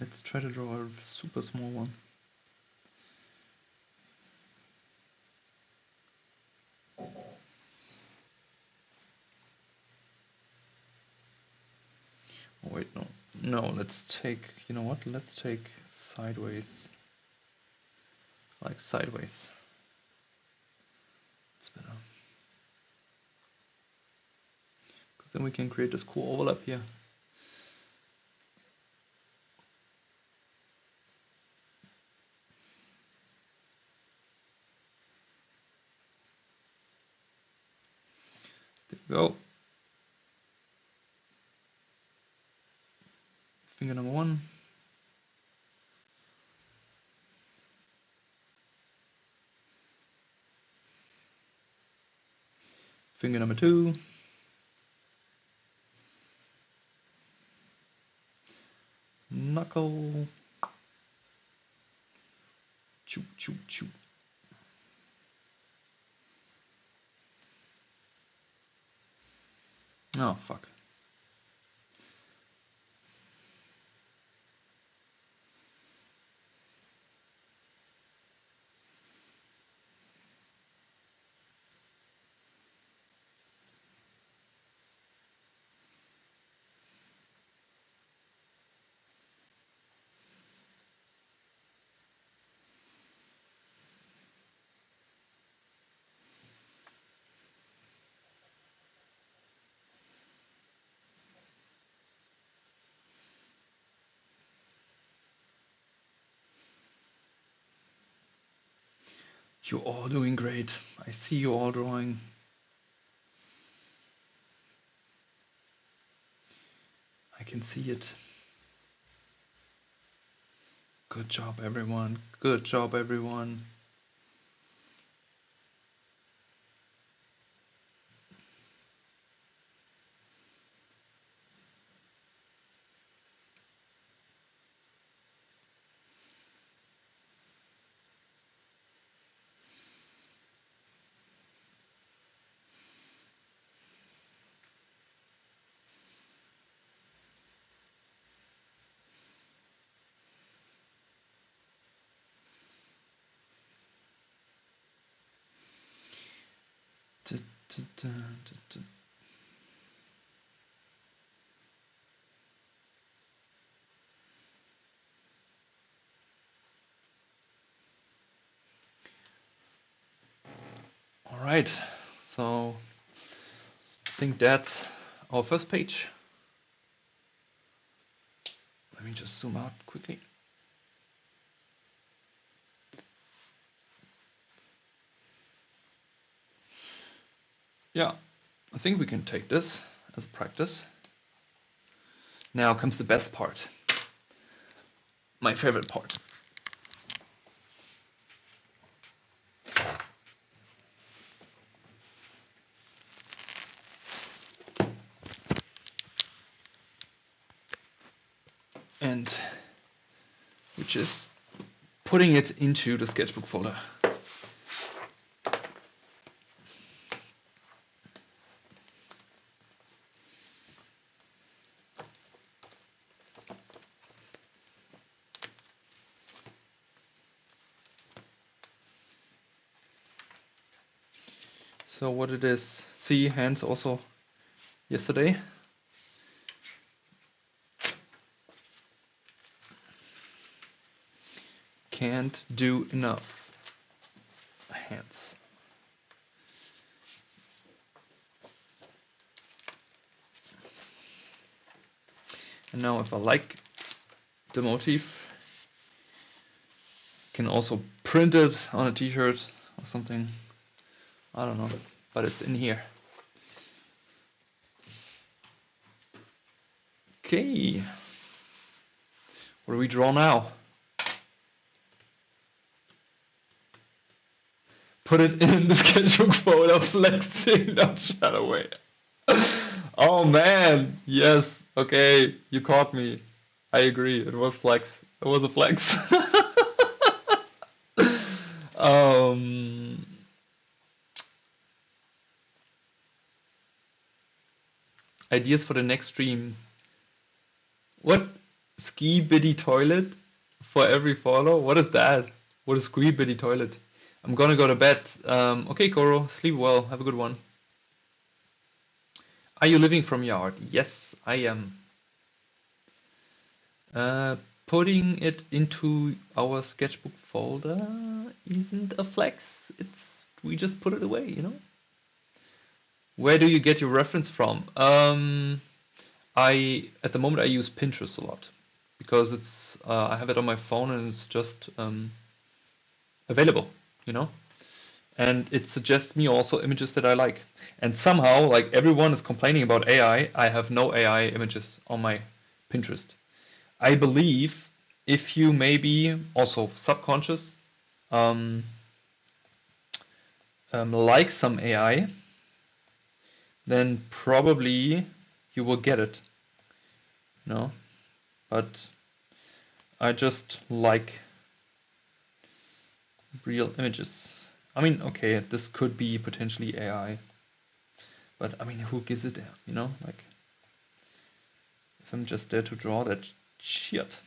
Let's try to draw a super small one. Oh, wait, no. No, let's take, you know what? Let's take sideways. Like sideways. It's better. Because then we can create this cool overlap here. There we go. Finger number 1. Finger number 2. Knuckle. Choo, choo, choo. Oh, fuck. You're all doing great. I see you all drawing. I can see it. Good job, everyone. Good job, everyone. Da, da, da, da, da. All right, so I think that's our first page. Let me just zoom out quickly. Yeah, I think we can take this as a practice. Now comes the best part. My favorite part. And which is putting it into the sketchbook folder. So what it is, see hands also yesterday. Can't do enough hands. And now if I like the motif, can also print it on a t-shirt or something. I don't know, but it's in here. Okay, what do we draw now? Put it in the sketchbook folder, flexing, not shut away. Oh man, yes, okay, you caught me. I agree, it was flex. It was a flex. um, Ideas for the next stream. What? Ski biddy toilet for every follow. What is that? What is ski biddy toilet? I'm gonna go to bed. Okay, Koro, sleep well. Have a good one. Are you living from yard? Yes, I am. Putting it into our sketchbook folder isn't a flex. We just put it away, you know? Where do you get your reference from? At the moment I use Pinterest a lot because it's I have it on my phone and it's just available, you know? And it suggests me also images that I like. And somehow, like everyone is complaining about AI, I have no AI images on my Pinterest. I believe if you maybe also subconscious um, like some AI, then probably you will get it. No, but I just like real images. I mean, okay, this could be potentially AI, but I mean, who gives it? You know, like if I'm just there to draw that shit.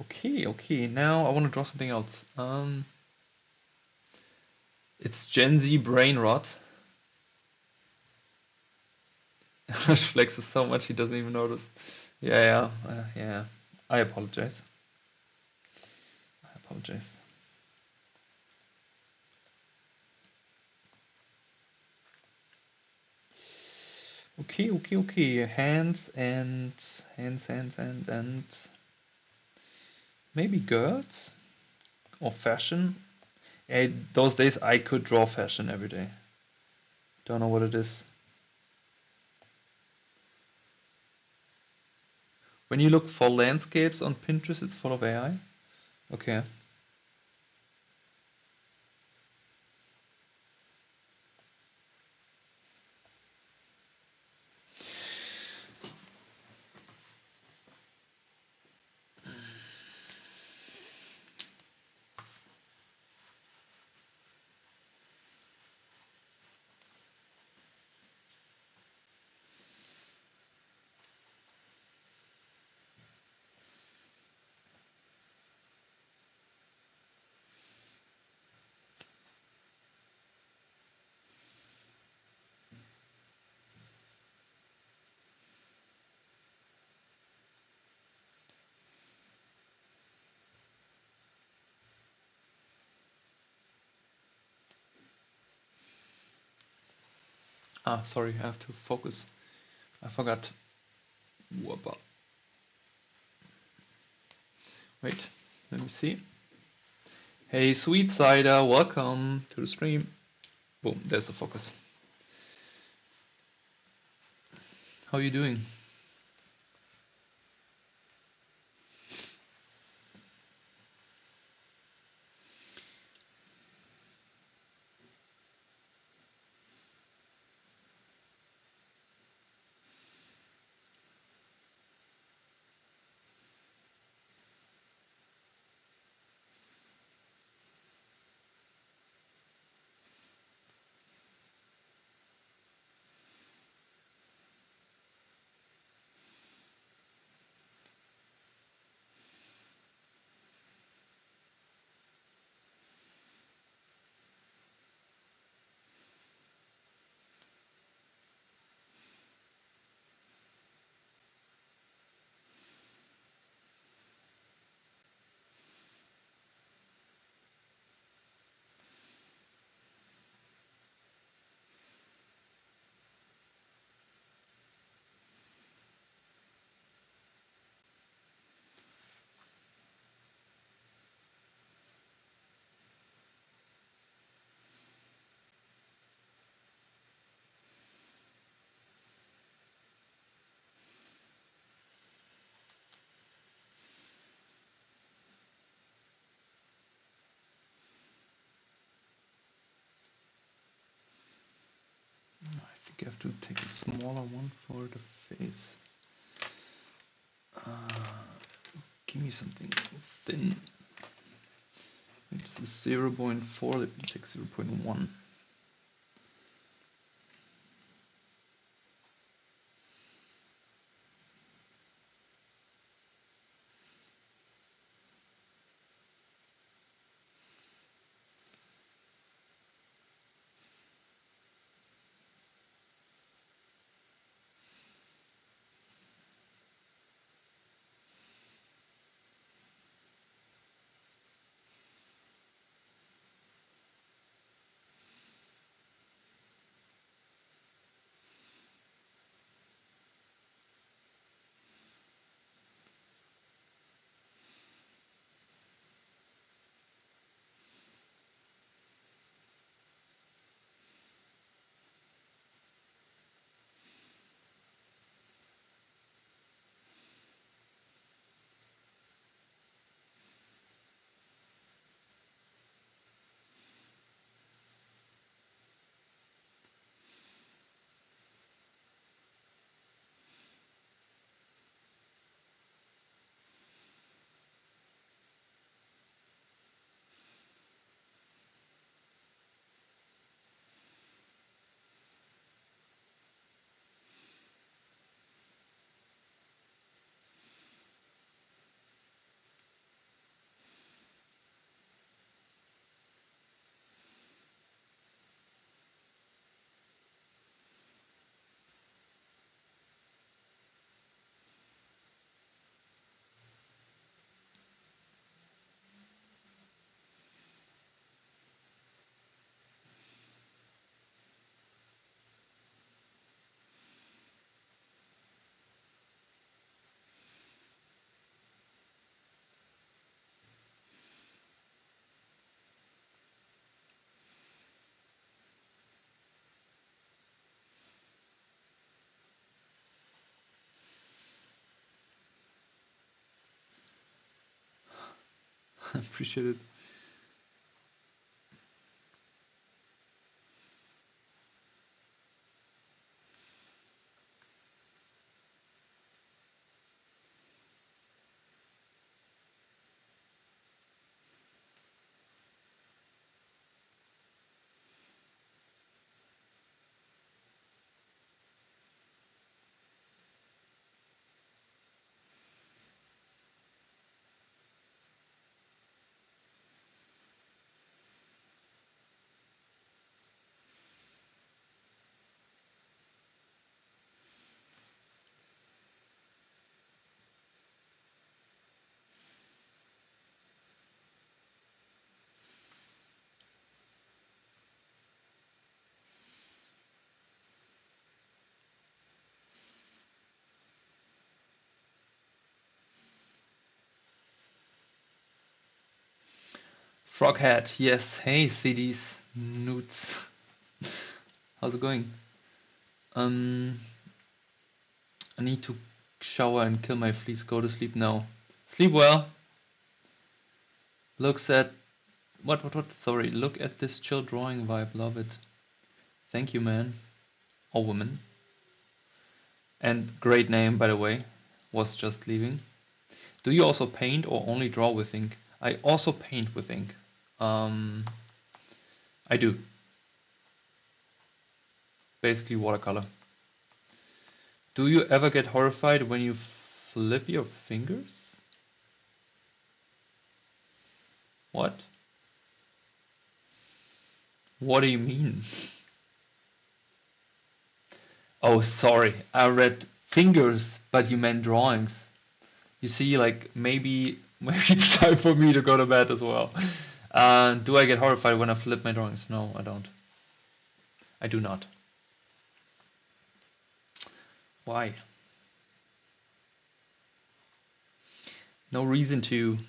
Okay, okay. Now I want to draw something else. It's Gen Z brain rot. Ash flexes so much he doesn't even notice. Yeah, yeah, yeah. I apologize. I apologize. Okay, okay, okay. Hands and maybe girls or fashion. Those days I could draw fashion every day. Don't know what it is. When you look for landscapes on Pinterest, it's full of AI. Okay. Ah, sorry, I have to focus. I forgot. Whoopa. Wait, let me see. Hey, Sweet Cider, welcome to the stream. Boom, there's the focus. How are you doing? I think I have to take a smaller one for the face. Give me something thin. This is 0.4, let me take 0.1. Appreciate it. Froghead, yes. Hey, CDs, newts. How's it going? Um, I need to shower and kill my fleas. Go to sleep now. Sleep well. Looks at what? Sorry. Look at this chill drawing vibe. Love it. Thank you, man or woman. And great name, by the way. Was just leaving. Do you also paint or only draw with ink? I also paint with ink. Um, I do. Basically watercolor. Do you ever get horrified when you flip your fingers? What? What do you mean? Oh, sorry. I read fingers, but you meant drawings. You see, like maybe it's time for me to go to bed as well. Do I get horrified when I flip my drawings? No, I don't. I do not. Why? No reason to.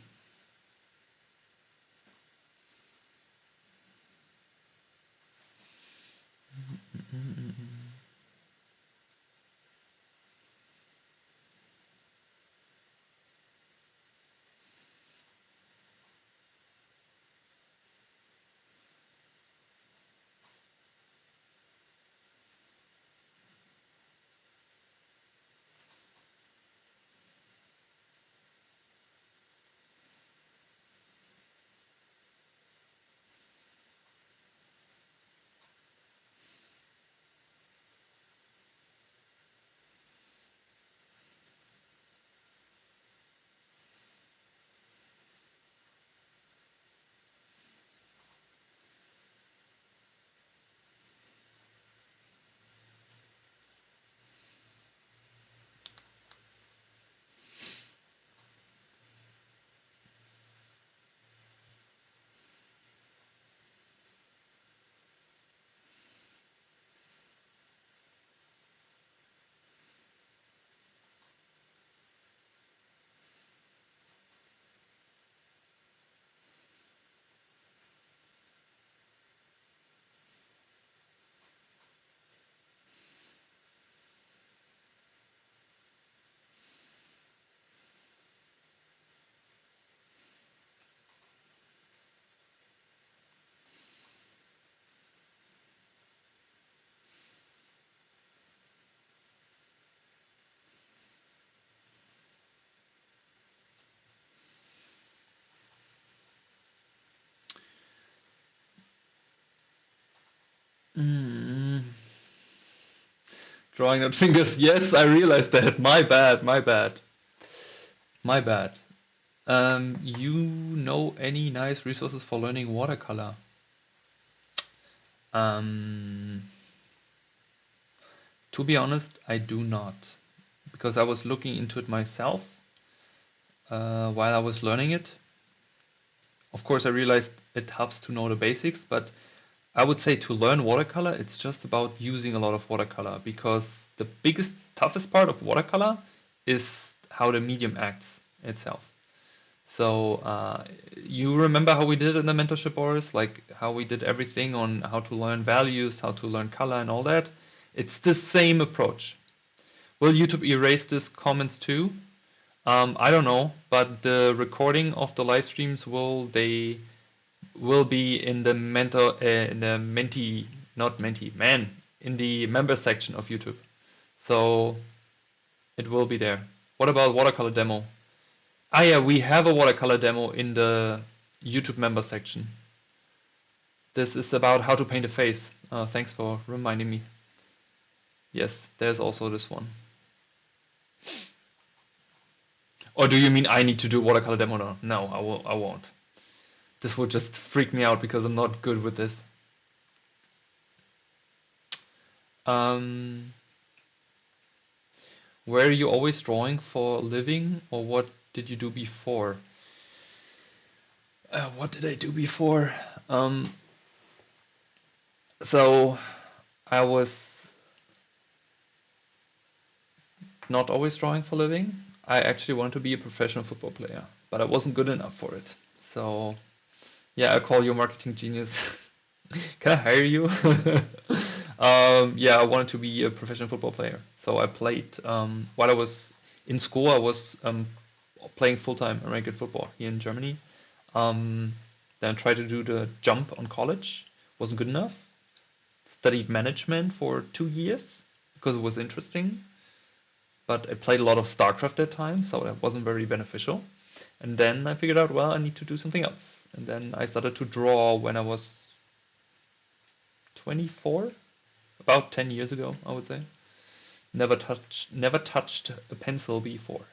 Mm, drawing out fingers. Yes, I realized that. My bad. My bad. My bad. You know any nice resources for learning watercolor? Um, to be honest, I do not, because I was looking into it myself while I was learning it. Of course, I realized it helps to know the basics, but I would say to learn watercolor, it's just about using a lot of watercolor, because the biggest, toughest part of watercolor is how the medium acts itself. So you remember how we did it in the mentorship, Boris? Like how we did everything on how to learn values, how to learn color and all that? It's the same approach. Will YouTube erase these comments too? I don't know, but the recording of the live streams will be in the mentee, not mentee, man, in the member section of YouTube. So it will be there. What about watercolor demo? Ah, yeah, we have a watercolor demo in the YouTube member section. This is about how to paint a face. Thanks for reminding me. Yes, there's also this one. Or do you mean I need to do watercolor demo? No, I won't. This would just freak me out because I'm not good with this. Um, were you always drawing for a living, or what did you do before? What did I do before? So I was not always drawing for a living. I actually wanted to be a professional football player, but I wasn't good enough for it. So yeah, I call you a marketing genius. Can I hire you? Yeah, I wanted to be a professional football player. So I played, while I was in school, I was playing full-time American football here in Germany. Then I tried to do the jump on college. Wasn't good enough. Studied management for 2 years because it was interesting. But I played a lot of StarCraft that time, so that wasn't very beneficial. And then I figured out, well, I need to do something else. And then I started to draw when I was 24, about 10 years ago, I would say. Never touched a pencil before.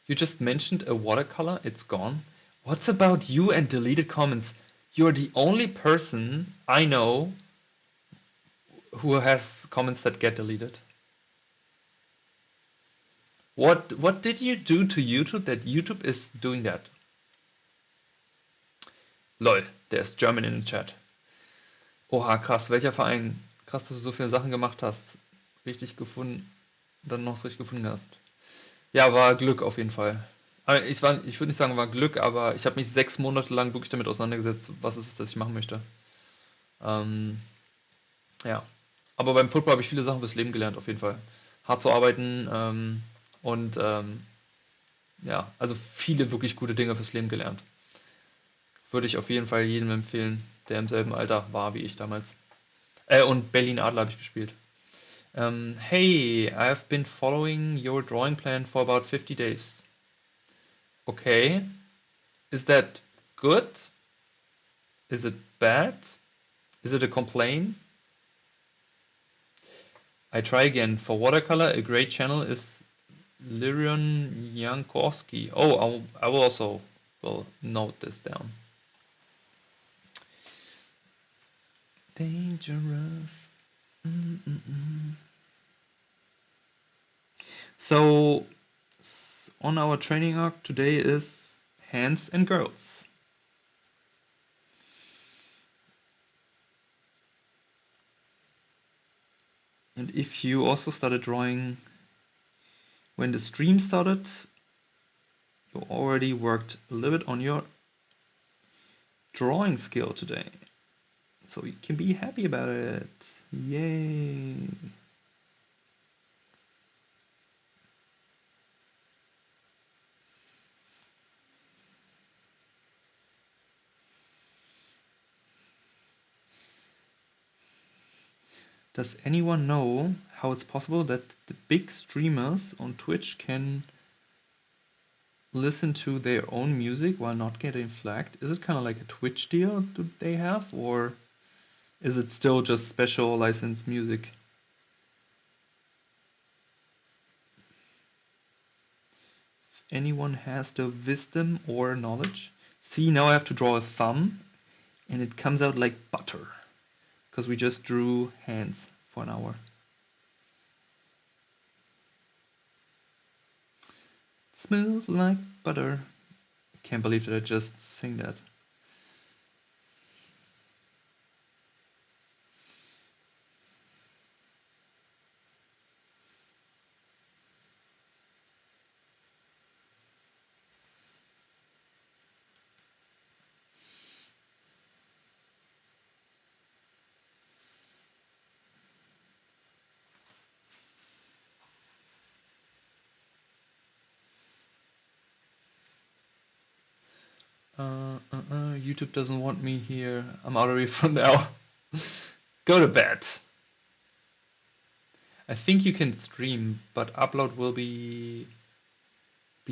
You just mentioned a watercolor, it's gone. What's about you and deleted comments? You're the only person I know who has comments that get deleted. What did you do to YouTube that YouTube is doing that? Lol, there's German in the chat. Oha, krass, welcher Verein? Krass, dass du so viele Sachen gemacht hast. Richtig gefunden, dann noch so richtig gefunden hast. Ja, war Glück auf jeden Fall. Ich würde nicht sagen, war Glück, aber ich habe mich 6 Monate lang wirklich damit auseinandergesetzt, was es ist, das ich machen möchte. Ja. Aber beim Football habe ich viele Sachen fürs Leben gelernt, auf jeden Fall. Hart zu arbeiten und ja, also viele wirklich gute Dinge fürs Leben gelernt. Würde ich auf jeden Fall jedem empfehlen, der im selben Alter war wie ich damals. Und Berlin Adler habe ich gespielt. Hey, I've been following your drawing plan for about 50 days. Okay. Is that good? Is it bad? Is it a complaint? I try again. For watercolor, a great channel is Lyrion Jankowski. Oh, I will also note this down. Dangerous. So on our training arc today is hands and girls. And if you also started drawing when the stream started, you already worked a little bit on your drawing skill today. So you can be happy about it. Yay! Does anyone know how it's possible that the big streamers on Twitch can listen to their own music while not getting flagged? Is it kind of like a Twitch deal do they have, or is it still just special licensed music? If anyone has the wisdom or knowledge. See, now I have to draw a thumb and it comes out like butter because we just drew hands for an hour. Smooth like butter. Can't believe that I just sang that. YouTube doesn't want me here. I'm out of here for now. Go to bed. I think you can stream, but upload will be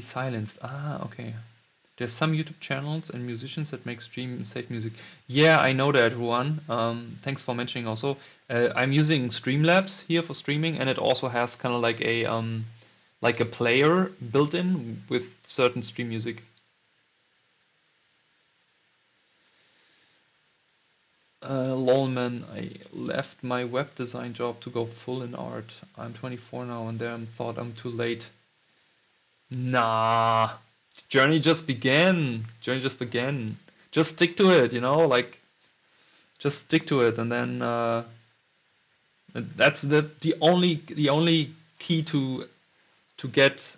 silenced. Ah, okay. There's some YouTube channels and musicians that make stream safe music. Yeah, I know that, Juan. Thanks for mentioning also. I'm using Streamlabs here for streaming, and it also has kind of like a player built in with certain stream music. Lol man, I left my web design job to go full in art. I'm 24 now and then thought I'm too late. Nah, journey just began. Journey just began. Just stick to it, like just stick to it, and then that's the only key to get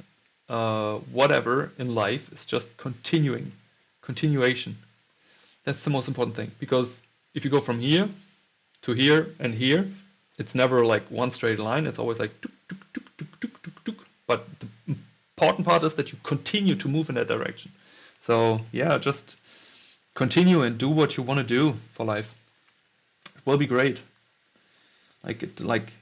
whatever in life is just continuation. That's the most important thing because if you go from here to here and here, it's never like one straight line. It's always like tuk, tuk, tuk, tuk, tuk, tuk, tuk. But the important part is that you continue to move in that direction. So yeah, just continue and do what you want to do for life. It will be great. Like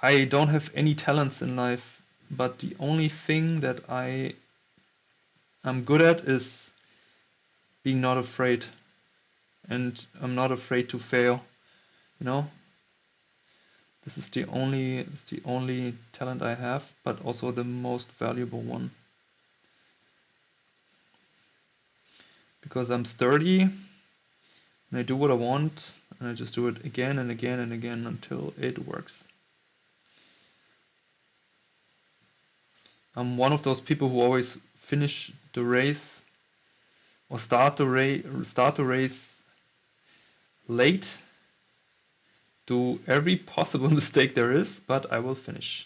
I don't have any talents in life, but the only thing that I am good at is being not afraid, and I'm not afraid to fail. You know, this is the only talent I have, but also the most valuable one because I'm sturdy and I do what I want and I just do it again and again and again until it works. I'm one of those people who always finish the race or start the race late, do every possible mistake there is, but I will finish.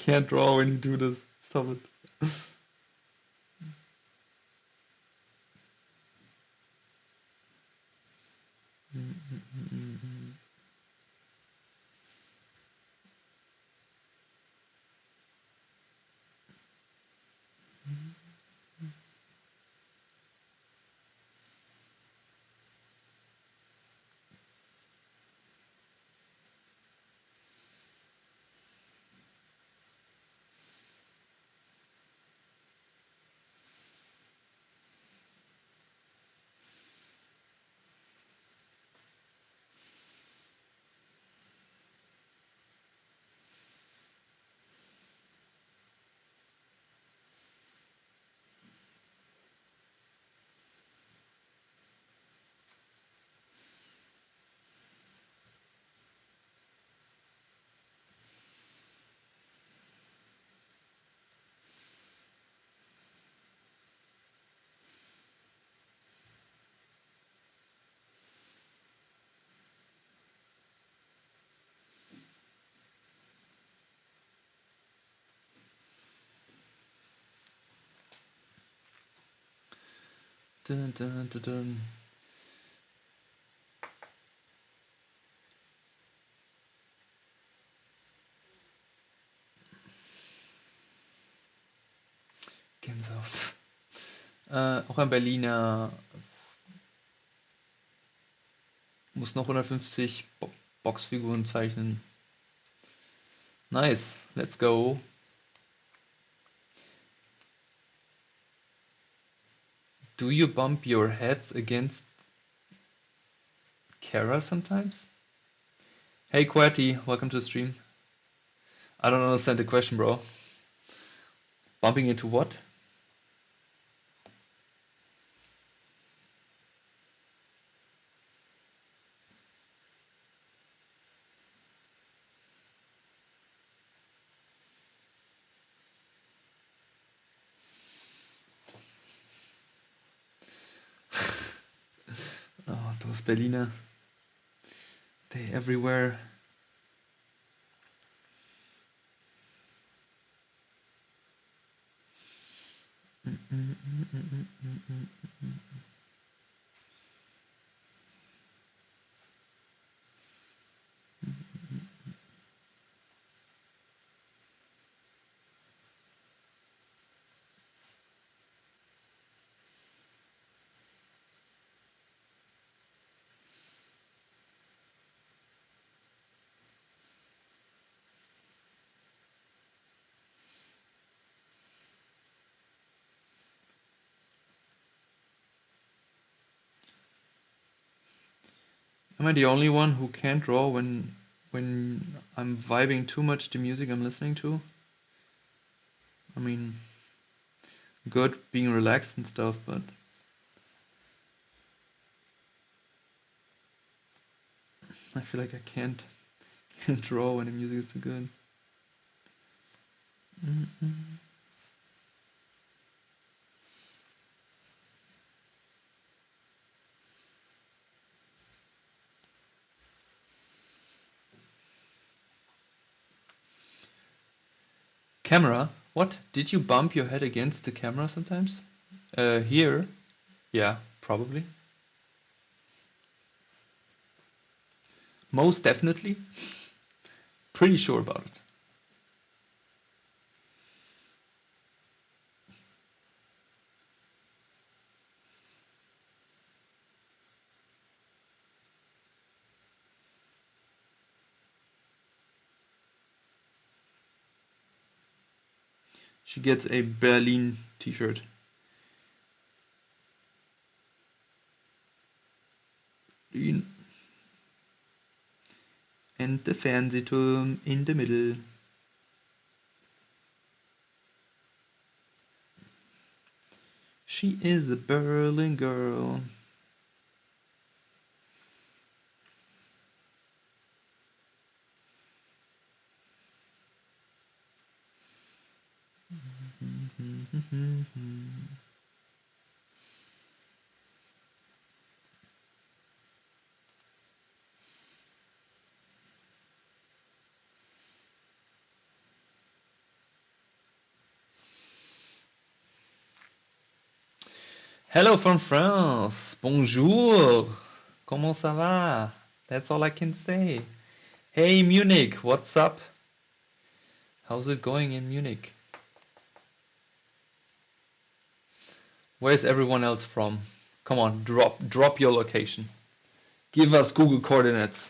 can't draw when you do this. Stop it. Dun, dun, dun, dun. Gänsehaut. Auch ein Berliner muss noch 150 Boxfiguren zeichnen. Nice, let's go. Do you bump your heads against Kara sometimes? Hey QWERTY, welcome to the stream. I don't understand the question, bro. Bumping into what? Oh, those Berliner. They everywhere. Am I the only one who can't draw when I'm vibing too much to music I'm listening to? I mean, good being relaxed and stuff, but I feel like I can't draw when the music is too good. Camera? What? Did you bump your head against the camera sometimes? Here? Yeah, probably. Most definitely. Pretty sure about it. She gets a Berlin t-shirt. Berlin. And the Fernsehturm in the middle. She is a Berlin girl. Hello from France. Bonjour. Comment ça va? That's all I can say. Hey Munich, what's up? How's it going in Munich? Where's everyone else from? Come on, drop your location. Give us Google coordinates.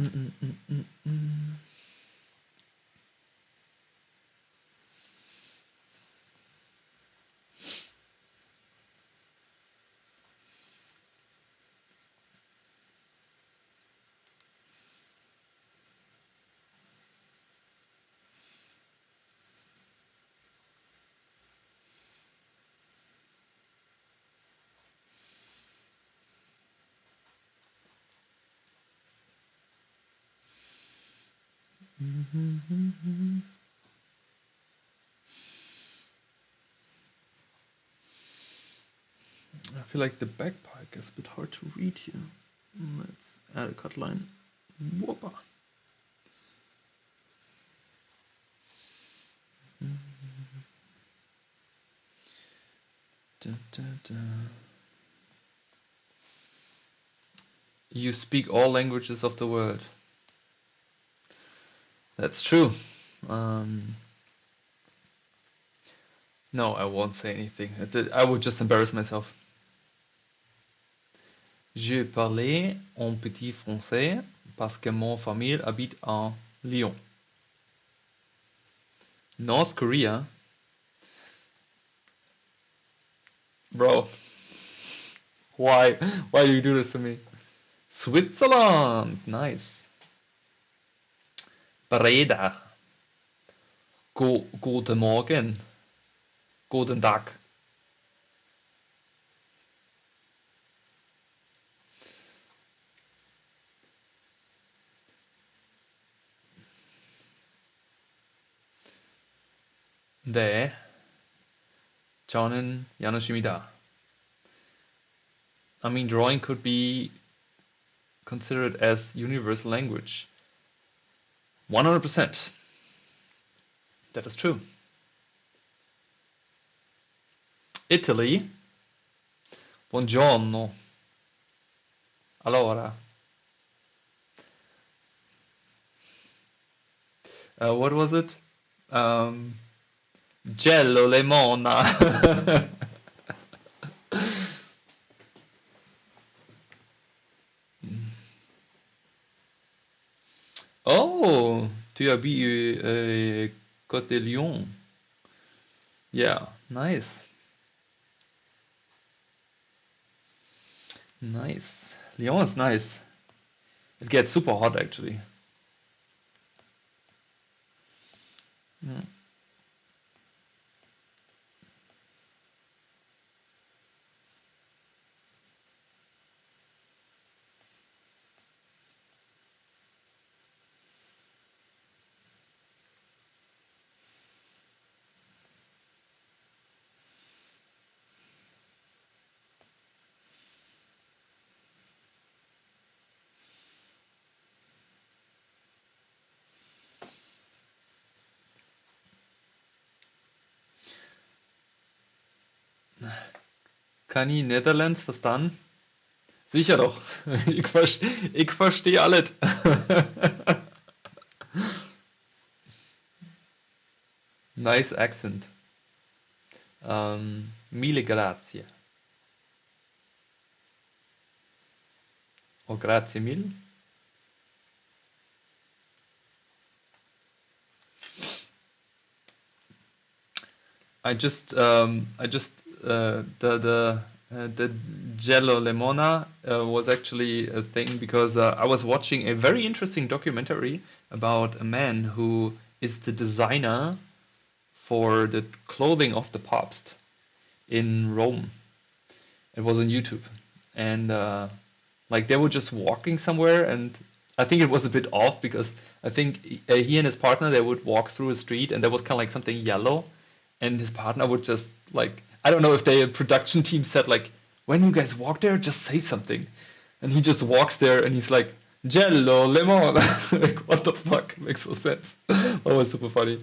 Mm, mm, mm, mm, mm. I feel like the backpack is a bit hard to read here. Let's add a cut line. Whoppa. Da, da, da. You speak all languages of the world. That's true. No, I won't say anything. I would just embarrass myself. Je parlais en petit français parce que mon famille habite en Lyon. North Korea? Bro, why? Why do you do this to me? Switzerland! Nice. Breda. Guten Morgen. Guten Tag. 네. 저는 야노십니다. I mean, drawing could be considered as universal language. 100%. That is true. Italy. Buongiorno. Allora. What was it? Jello lemona. Oh, tu habites Côte de Lyon. Yeah, nice. Nice. Lyon is nice. It gets super hot actually. Yeah. Kann ich Netherlands verstanden? Sicher doch. Ich verstehe alles. Nice accent. Mille grazie. Oh, grazie mille. The Jello Lemona was actually a thing because I was watching a very interesting documentary about a man who is the designer for the clothing of the Papst in Rome. It was on YouTube, and like they were just walking somewhere, and I think it was a bit off because I think he and his partner they would walk through a street, and there was kind of like something yellow, and his partner would just like I don't know if the production team said like when you guys walk there, just say something, And he just walks there and he's like, Jello, lemon. Like, what the fuck? Makes no sense. That was super funny.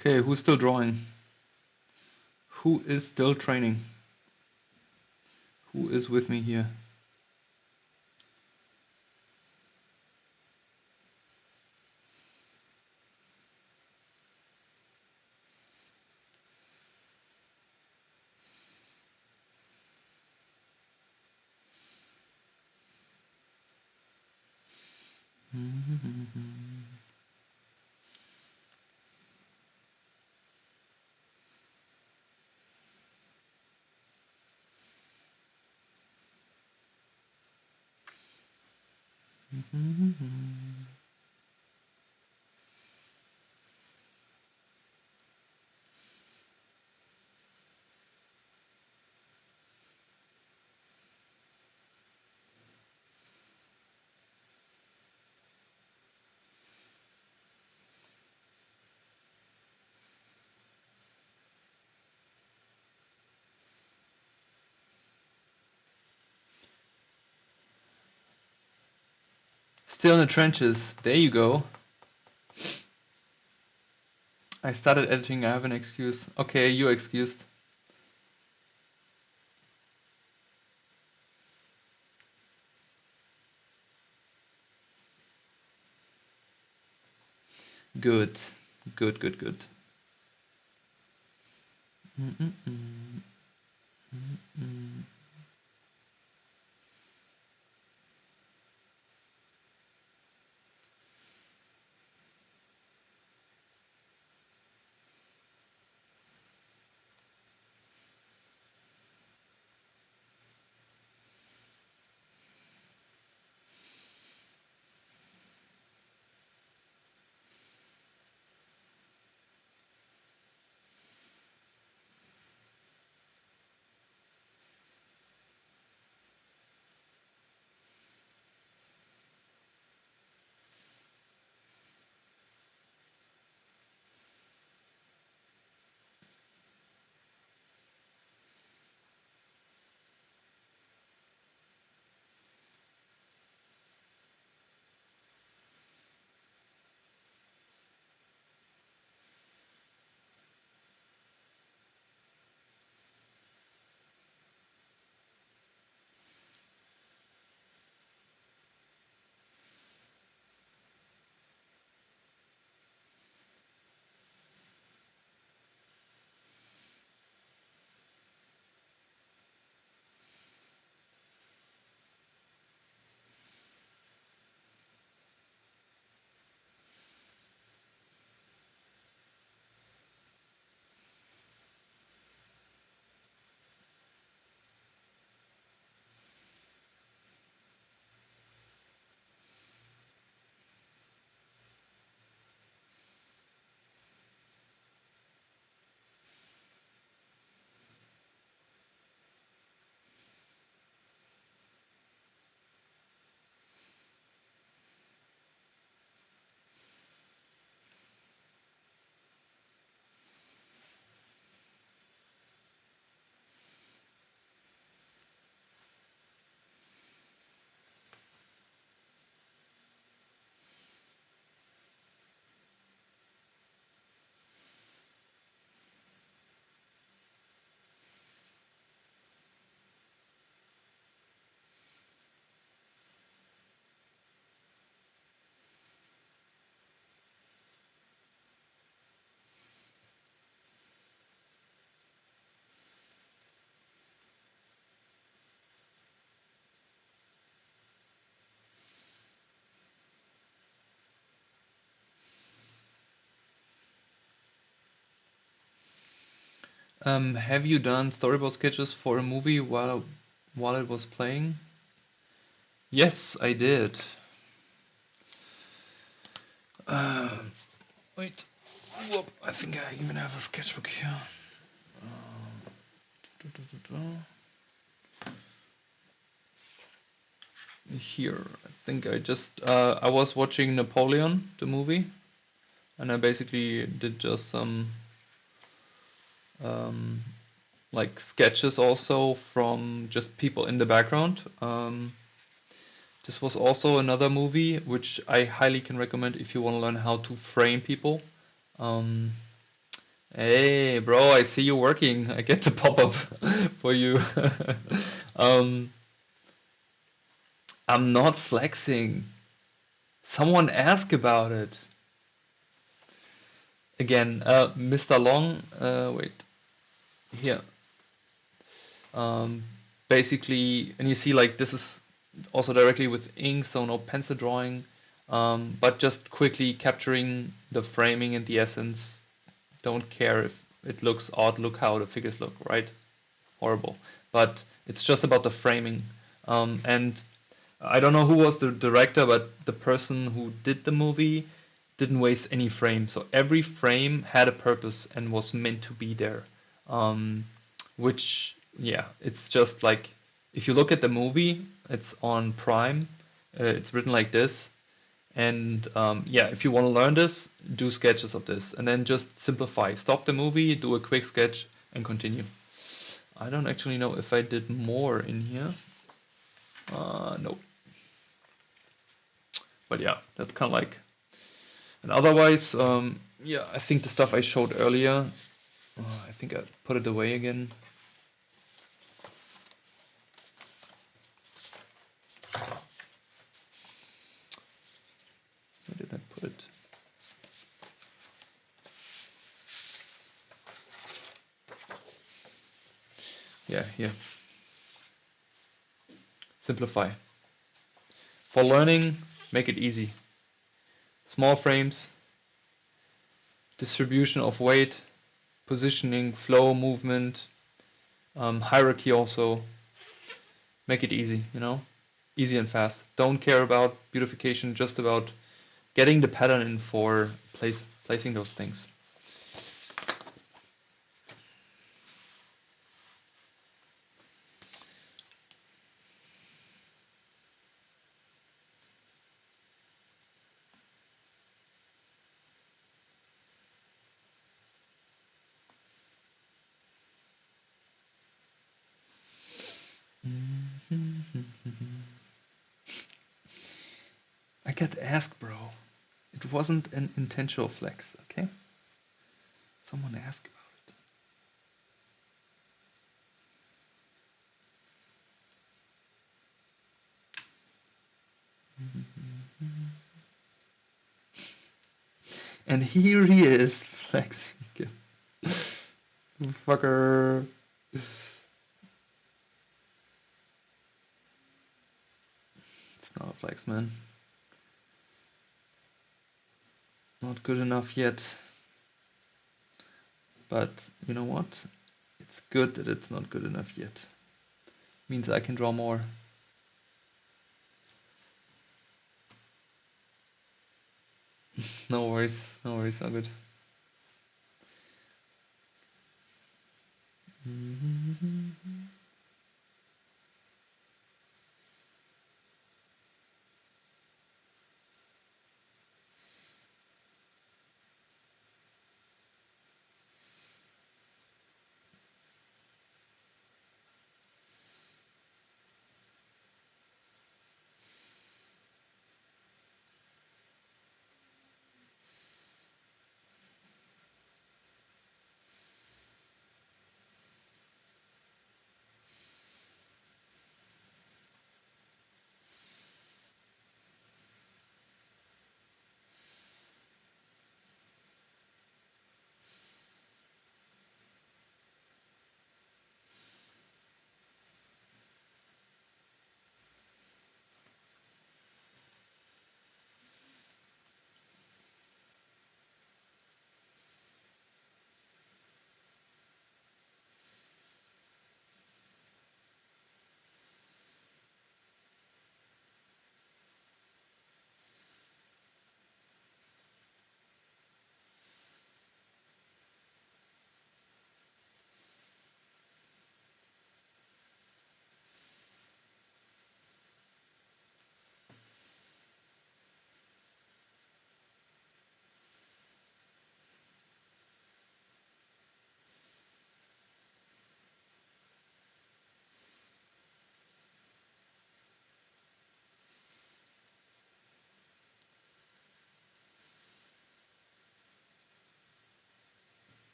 Okay, who's still drawing? Who is still training? Who is with me here? Still in the trenches. There you go. I started editing. I have an excuse. Okay, you're excused. Good. Good, good, good. Mm-mm-mm. Mm-mm. Have you done storyboard sketches for a movie while it was playing? Yes, I did. Uh, Wait. Whoop, I think I even have a sketchbook here. Du- du- du- du. Here, I think I was watching Napoleon, the movie, and I basically did just some um, like sketches also from just people in the background. This was also another movie which I highly can recommend if you want to learn how to frame people. Um, Hey, bro, I see you working. I get the pop-up for you. Um, I'm not flexing. Someone asked about it. Again, Mr. Long, wait, here. Um, Basically, and you see like this is also directly with ink, so no pencil drawing. but just quickly capturing the framing and the essence. Don't care if it looks odd, look how the figures look, right? Horrible. But it's just about the framing. And I don't know who was the director, but the person who did the movie didn't waste any frame. So every frame had a purpose and was meant to be there. Um, which, yeah, it's just like if you look at the movie, it's on Prime. It's written like this. And yeah, if you want to learn this, do sketches of this and then just simplify. Stop the movie, do a quick sketch, and continue. I don't actually know if I did more in here. No. But yeah, that's kind of like. And otherwise, yeah, I think the stuff I showed earlier, I think I put it away again. Where did I put it? Yeah, here. Simplify. For learning, make it easy. Small frames, distribution of weight, positioning, flow, movement, hierarchy also. Make it easy, you know? Easy and fast. Don't care about beautification, just about getting the pattern in for placing those things. I get asked, bro. It wasn't an intentional flex, okay? Someone asked about it. And here he is flexing again. Fucker. It's not a flex, man. Not good enough yet. But you know what? It's good that it's not good enough yet. Means I can draw more. No worries, all good.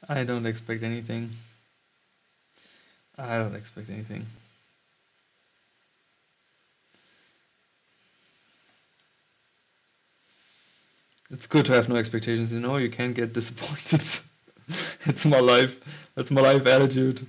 I don't expect anything. I don't expect anything. It's good to have no expectations, you know, you can't get disappointed. It's my life. That's my life attitude.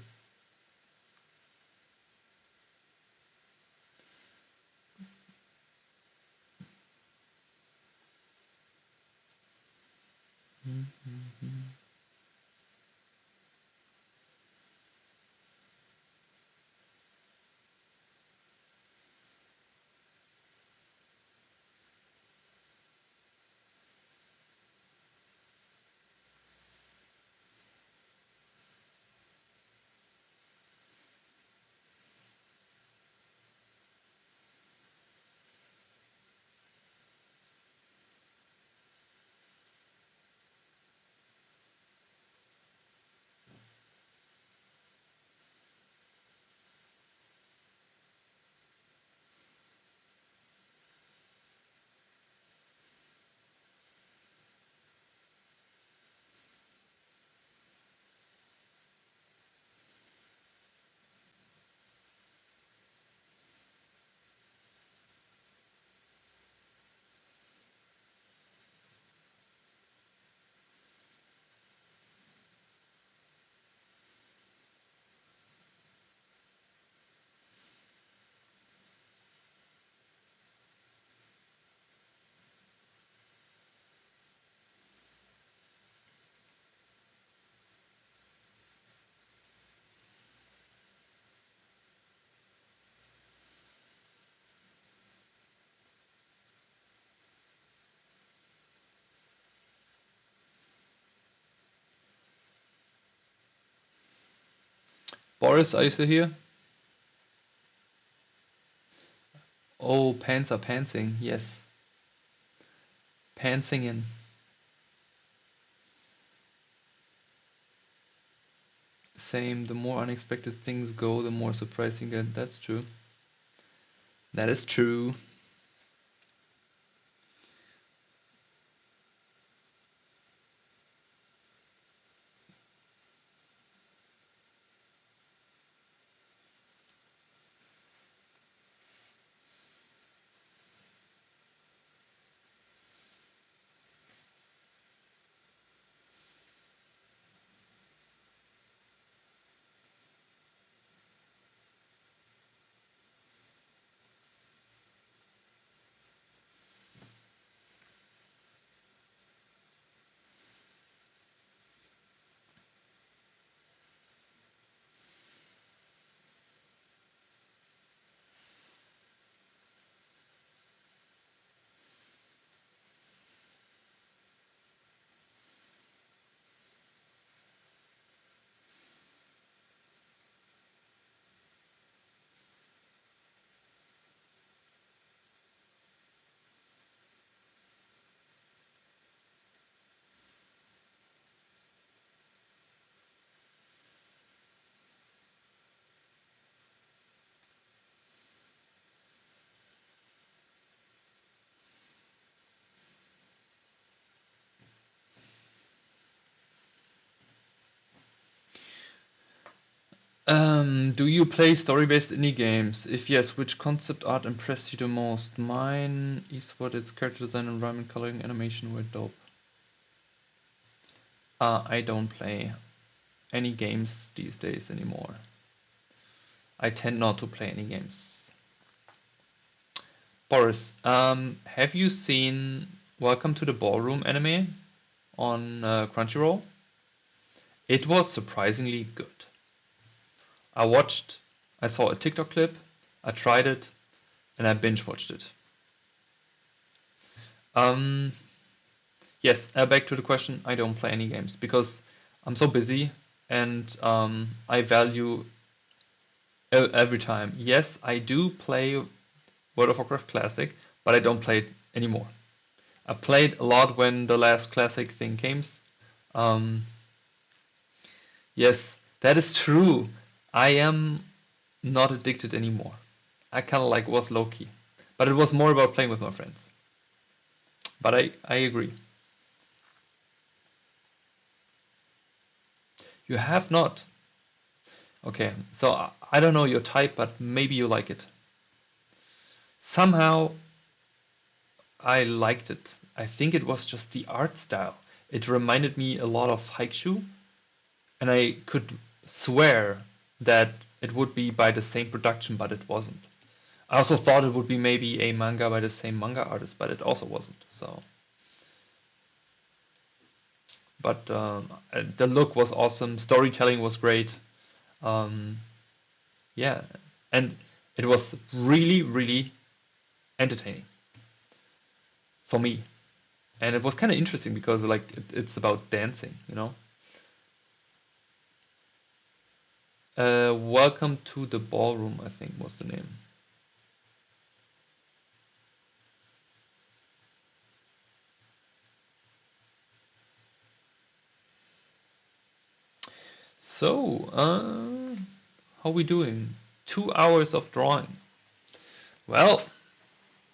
Boris, are you still here? Oh, pants are pantsing. Yes. Pantsing in. Same, the more unexpected things go, the more surprising get. That's true. That is true. Do you play story-based indie games? If yes, which concept art impressed you the most? Mine is what its character design, environment, coloring, animation were dope. I don't play any games these days anymore. I tend not to play any games. Boris, have you seen Welcome to the Ballroom anime on Crunchyroll? It was surprisingly good. I saw a TikTok clip, I tried it, and I binge watched it. Um, yes, back to the question, I don't play any games because I'm so busy and I value every time. Yes, I do play World of Warcraft Classic, but I don't play it anymore. I played a lot when the last Classic thing came. Um, yes, that is true. I am not addicted anymore. I kind of like was low key, but it was more about playing with my friends. But I agree. You have not. Okay, so I don't know your type, but maybe you like it. Somehow I liked it. I think it was just the art style. It reminded me a lot of Haikyuu, and I could swear that it would be by the same production, but it wasn't. I also thought it would be maybe a manga by the same manga artist, but it also wasn't. So, but the look was awesome. Storytelling was great. Um, yeah, and it was really, really entertaining for me. And it was kind of interesting because like it's about dancing, you know. Welcome to the Ballroom, I think was the name. So, how we doing? 2 hours of drawing. Well,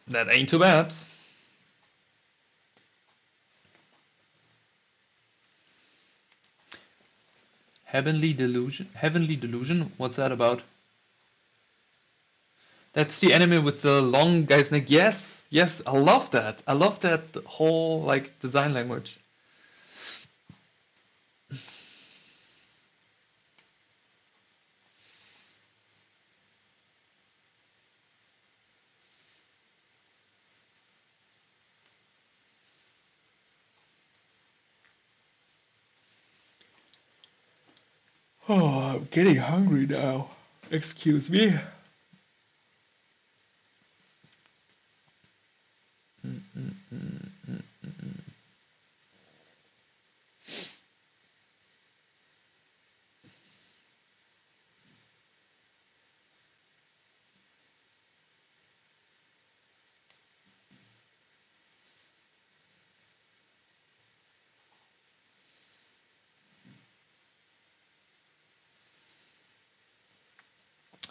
that ain't too bad. Heavenly Delusion? Heavenly Delusion? What's that about? That's the anime with the long guy's neck. Yes, yes, I love that. I love that whole like design language. Oh, I'm getting hungry now. Excuse me. Mm, mm, mm, mm, mm, mm.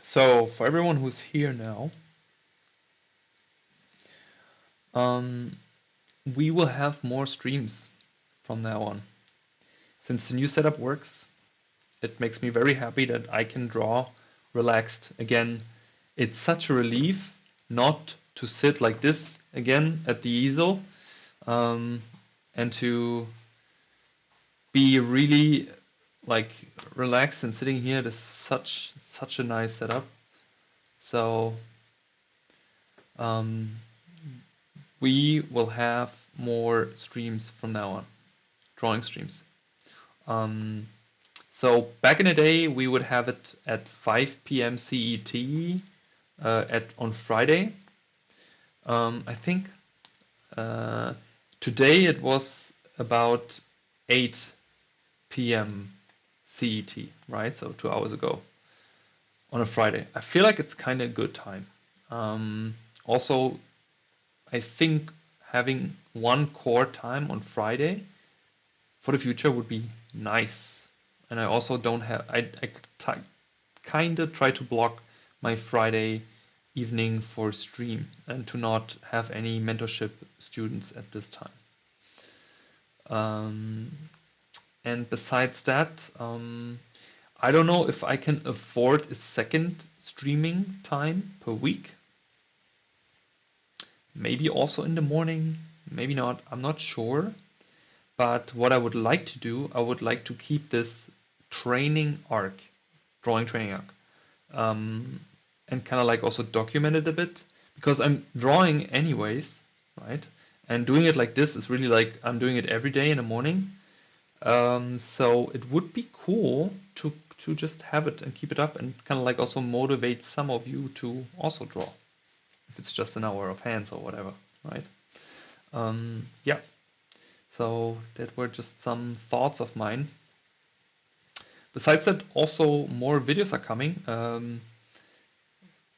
So, for everyone who's here now, um, we will have more streams from now on. Since the new setup works, it makes me very happy that I can draw relaxed again. It's such a relief not to sit like this again at the easel, um, and to be really like relaxed and sitting here. This is such a nice setup. So um, we will have more streams from now on, drawing streams. Um, so back in the day, we would have it at 5 p.m. CET at on Friday. I think today it was about 8 p.m. CET, right? So 2 hours ago on a Friday. I feel like it's kind of a good time. Also, I think having one core time on Friday for the future would be nice. And I also don't have, I kind of try to block my Friday evening for stream and to not have any mentorship students at this time. Um, and besides that, I don't know if I can afford a second streaming time per week. Maybe also in the morning, maybe not, I'm not sure. But what I would like to do, I would like to keep this training arc, drawing training arc, and kind of like also document it a bit because I'm drawing anyways, right? And doing it like this is really like I'm doing it every day in the morning. So it would be cool to just have it and keep it up and kind of like also motivate some of you to also draw, if it's just an hour of hands or whatever, right? Yeah. So that were just some thoughts of mine. Besides that, also more videos are coming.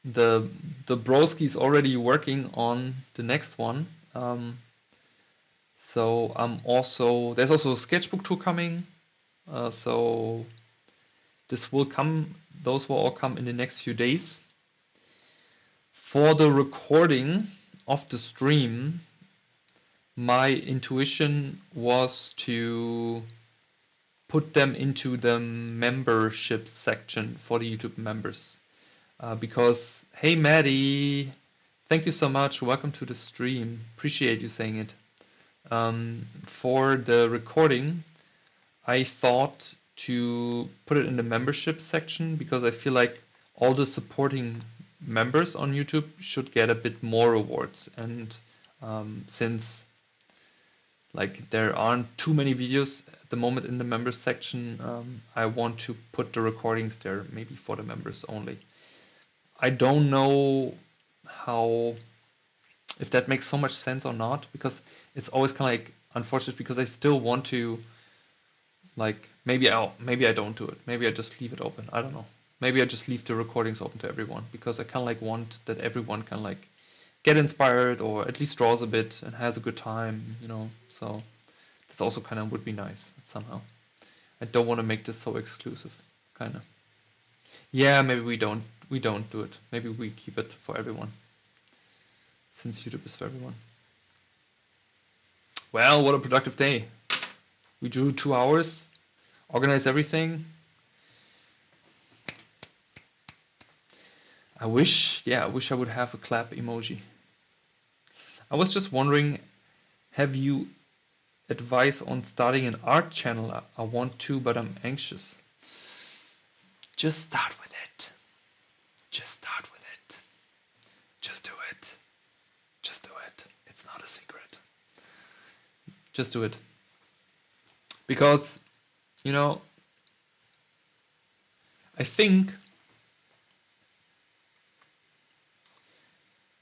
The broski's already working on the next one. So I'm also there's also a sketchbook 2 coming. So this will come. Those will all come in the next few days. For the recording of the stream, my intuition was to put them into the membership section for the YouTube members. Because, hey Maddie, thank you so much. Welcome to the stream. Appreciate you saying it. For the recording, I thought to put it in the membership section because I feel like all the supporting members on YouTube should get a bit more rewards. And since like there aren't too many videos at the moment in the members section, I want to put the recordings there maybe for the members only. I don't know how, if that makes so much sense or not, because it's always kind of like unfortunate because I still want to, like, maybe I don't do it. Maybe I just leave it open. I don't know. Maybe I just leave the recordings open to everyone because I kind of like want that everyone can like get inspired or at least draws a bit and has a good time, you know. So that's also kind of would be nice somehow. I don't want to make this so exclusive, kind of. Yeah, maybe we don't do it. Maybe we keep it for everyone, since YouTube is for everyone. Well, what a productive day. We drew 2 hours, organized everything. I wish I would have a clap emoji. I was just wondering, have you advice on starting an art channel? I want to, but I'm anxious. Just start with it. Just start with it. Just do it. Just do it. It's not a secret. Just do it. Because, you know, I think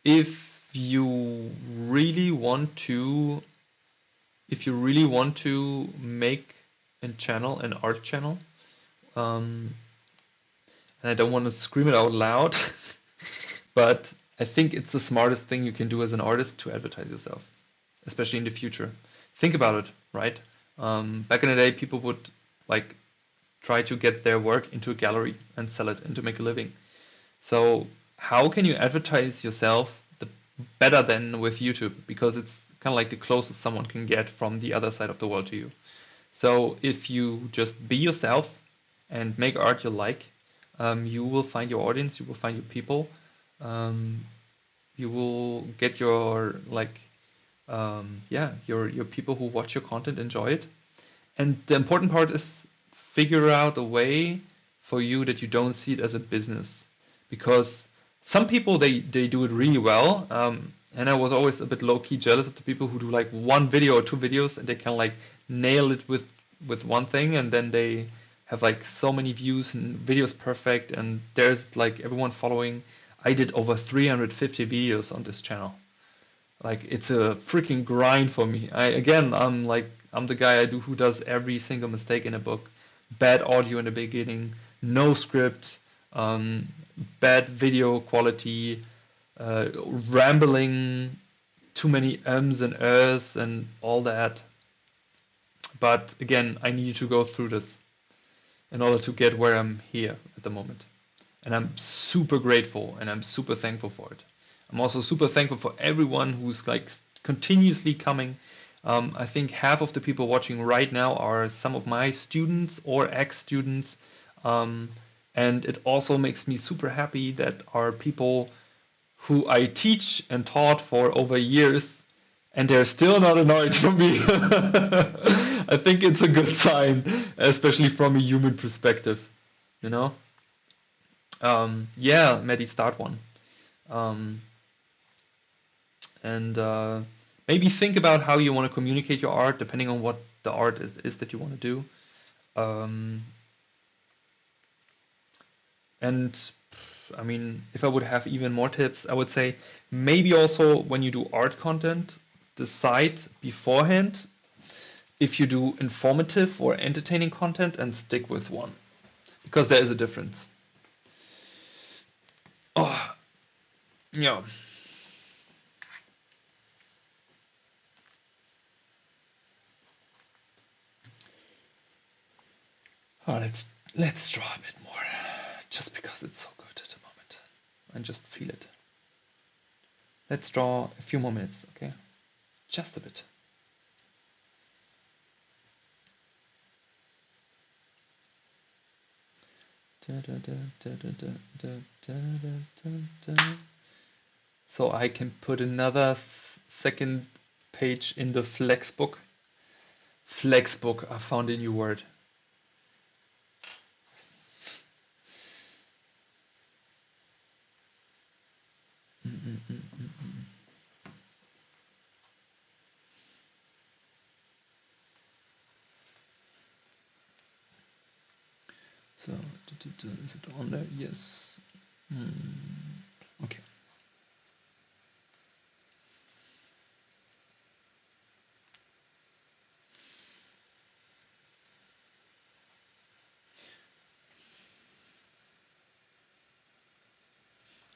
if you really want to make a channel, an art channel, and I don't want to scream it out loud, but I think it's the smartest thing you can do as an artist to advertise yourself, especially in the future. Think about it, right? Back in the day, people would like try to get their work into a gallery and sell it and to make a living. So how can you advertise yourself better than with YouTube? Because it's kind of like the closest someone can get from the other side of the world to you. So if you just be yourself and make art you like, you will find your audience, you will find your people, you will get your like your people who watch your content enjoy it. And the important part is figure out a way for you that you don't see it as a business, because some people they do it really well, and I was always a bit low-key jealous of the people who do like one video or two videos and they can like nail it with one thing, and then they have like so many views and videos perfect and there's like everyone following. I did over 350 videos on this channel. Like it's a freaking grind for me. I'm the guy who does every single mistake in a book. Bad audio in the beginning, no script, um, bad video quality, rambling, too many ums and ers and all that. But again, I need to go through this in order to get where I'm here at the moment. And I'm super grateful and I'm super thankful for it. I'm also super thankful for everyone who's like continuously coming. I think half of the people watching right now are some of my students or ex-students. And it also makes me super happy that are people who I teach and taught for over years and they're still not annoyed from me. I think it's a good sign, especially from a human perspective, you know? Yeah, Maddie, start one. Um, and maybe think about how you want to communicate your art, depending on what the art is that you want to do. Um, and I mean, if I would have even more tips, I would say maybe also when you do art content, decide beforehand if you do informative or entertaining content and stick with one, because there is a difference. Oh, yeah. Oh, let's draw a bit more, just because it's so good at the moment, and just feel it. Let's draw a few more minutes, okay? Just a bit. So I can put another second page in the Flexbook. Flexbook, I found a new word. So, is it on there? Yes. Okay.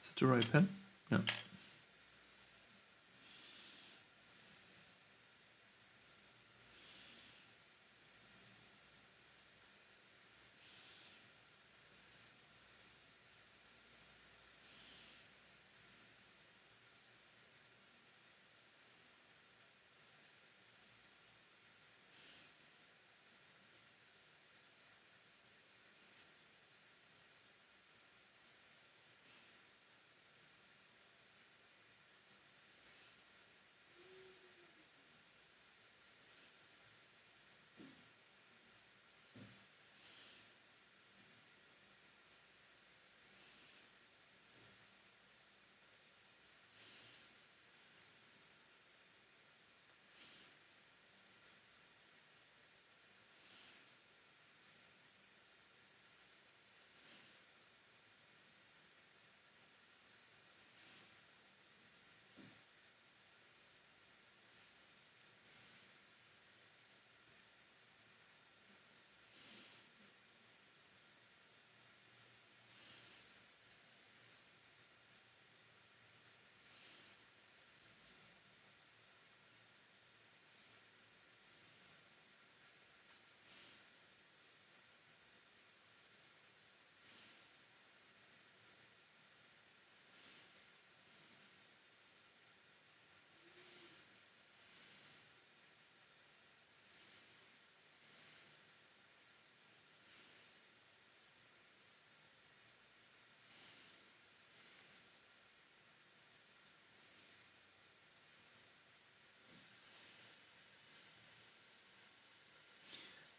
Is it the right pen? No.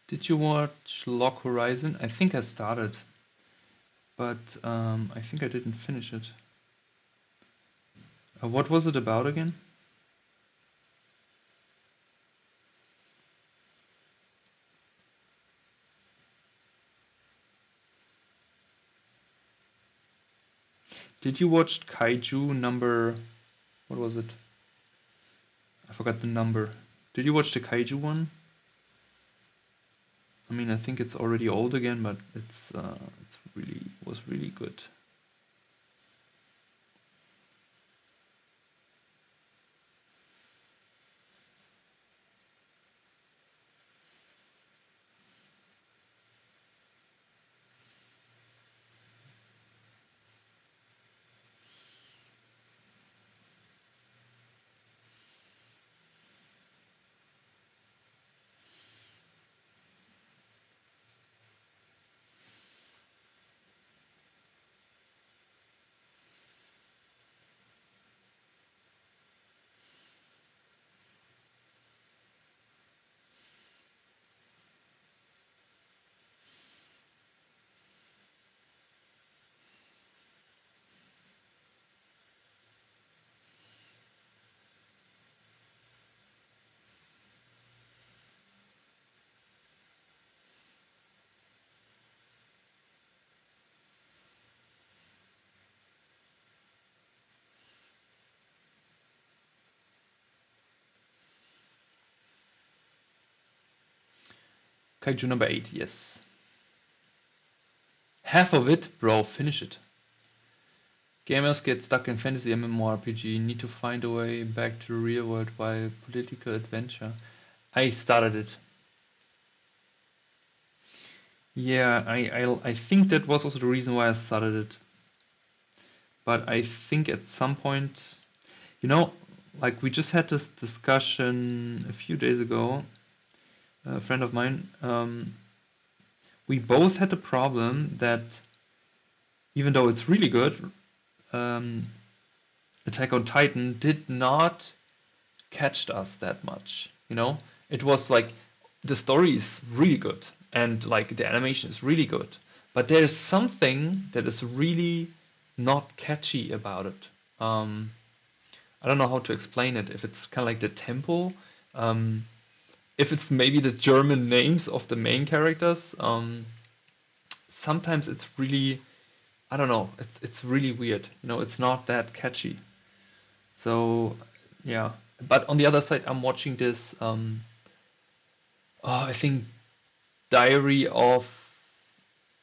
Did you watch Log Horizon? I think I started, but I think I didn't finish it. What was it about again? Did you watch Kaiju number... What was it? I forgot the number. Did you watch the Kaiju one? I mean, I think it's already old again, but it's really was really good. Kaiju number 8, yes. Half of it? Bro, finish it. Gamers get stuck in fantasy MMORPG, need to find a way back to the real world via political adventure. I started it. Yeah, I think that was also the reason why I started it. But I think at some point, you know, like we just had this discussion a few days ago, a friend of mine, we both had the problem that even though it's really good, um, Attack on Titan did not catch us that much. You know, it was like the story is really good and like the animation is really good, but there's something that is really not catchy about it. Um, I don't know how to explain it. If it's kind of like the tempo, um, if it's maybe the German names of the main characters. Sometimes it's really, I don't know. It's really weird. You know, it's not that catchy. So yeah. But on the other side, I'm watching this. I think Diary of.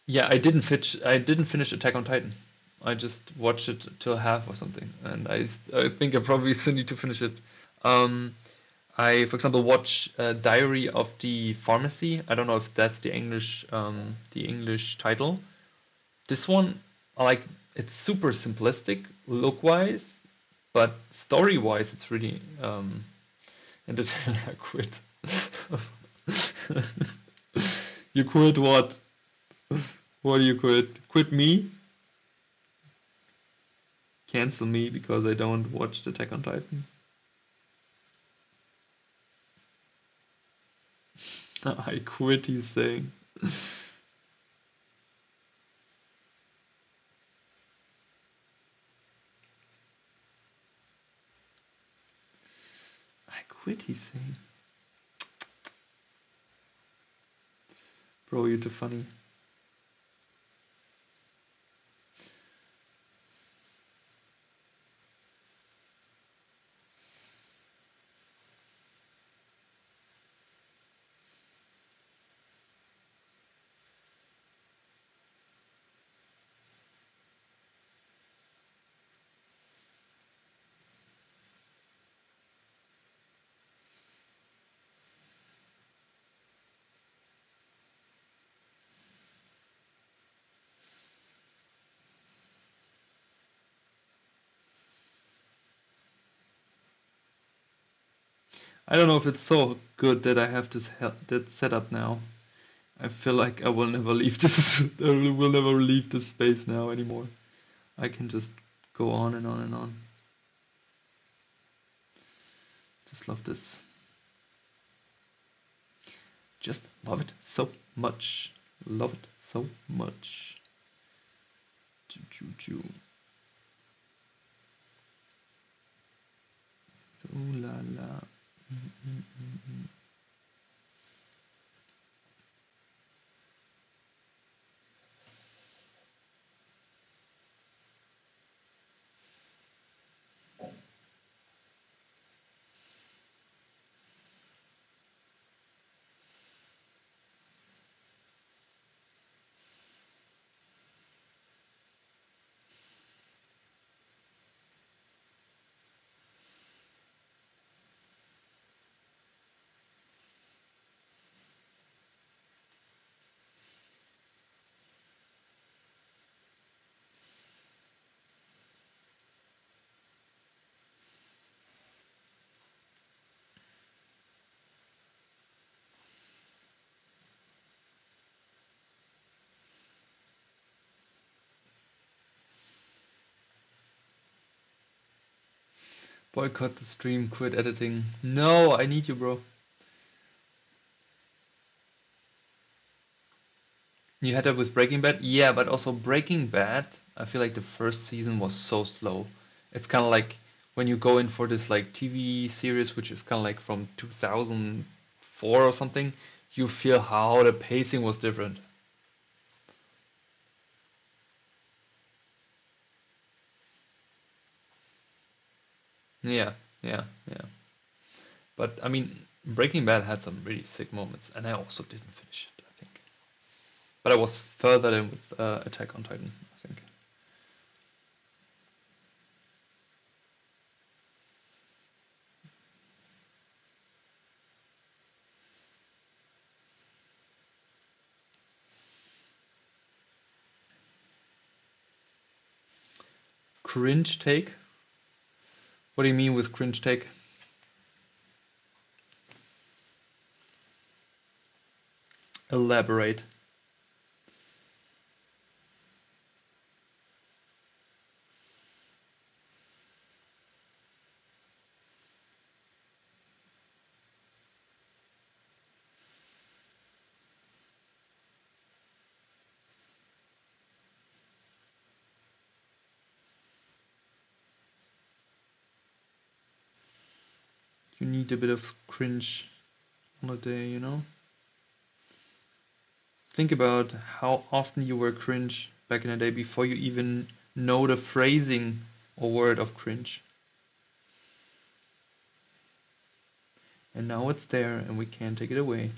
Yeah, I didn't finish Attack on Titan. I just watched it till half or something, and I think I probably still need to finish it. Um, I, for example, watch Diary of the Pharmacy. I don't know if that's the English title. This one, I like, it's super simplistic look-wise, but story-wise, it's really and it, I quit. You quit what? What do you quit? Quit me? Cancel me because I don't watch the Attack on Titan. I quit, he's saying. I quit, he's saying. Bro, you're too funny. I don't know if it's so good that I have that setup now. I feel like I will never leave this. I will never leave this space now anymore. I can just go on and on and on. Just love this. Just love it so much. Love it so much. Choo choo choo. Ooh la la. Mm. Boycott the stream, quit editing. No, I need you, bro. You had that with Breaking Bad? Yeah, but also Breaking Bad, I feel like the first season was so slow. It's kind of like when you go in for this like TV series, which is kind of like from 2004 or something, you feel how the pacing was different. Yeah, yeah. But I mean, Breaking Bad had some really sick moments, and I also didn't finish it, I think. But I was further than with Attack on Titan, I think. Cringe take? What do you mean with cringe take? Elaborate. You need a bit of cringe on a day, you know? Think about how often you were cringe back in the day before you even know the phrasing or word of cringe. And now it's there and we can't take it away.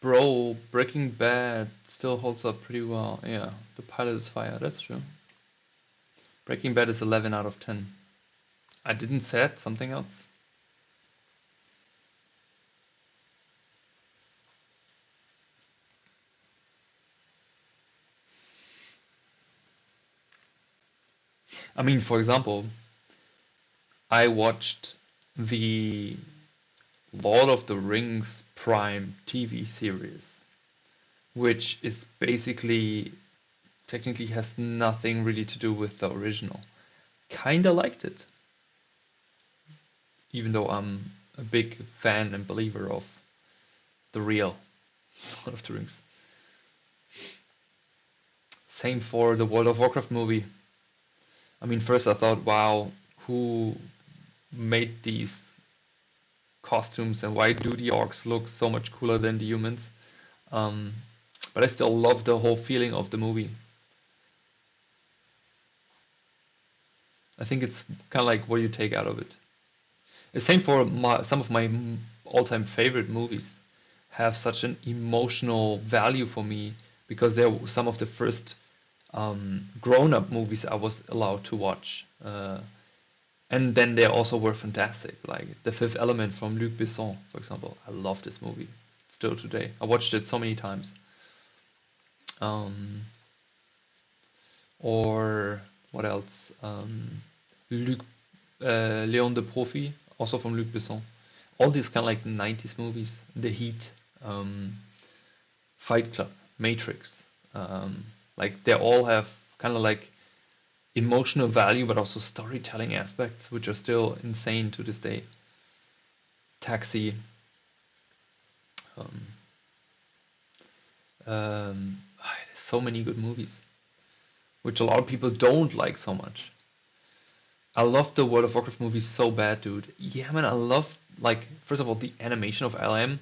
Bro, Breaking Bad still holds up pretty well. Yeah, the pilot is fire, that's true. Breaking Bad is 11 out of 10. I didn't set something else. I mean, for example, I watched the Lord of the Rings Prime TV series, which is basically technically has nothing really to do with the original. Kinda liked it, even though I'm a big fan and believer of the real Lord of the Rings. Same for the World of Warcraft movie. I mean, first I thought, wow, who made these costumes and why do the orcs look so much cooler than the humans? Um, but I still love the whole feeling of the movie. I think it's kind of like what you take out of it. The same for some of my all-time favorite movies have such an emotional value for me because they're some of the first grown-up movies I was allowed to watch. And then they also were fantastic, like The Fifth Element from Luc Besson, for example. I love this movie still today. I watched it so many times. Um, or what else? Luc, Léon de Profit, also from Luc Besson. All these kind of like 90s movies, The Heat, um, Fight Club, Matrix. Like they all have kind of like emotional value, but also storytelling aspects, which are still insane to this day. Taxi. Um, there's so many good movies, which a lot of people don't like so much. I love the World of Warcraft movies so bad, dude. Yeah, man, I love like first of all the animation of LM,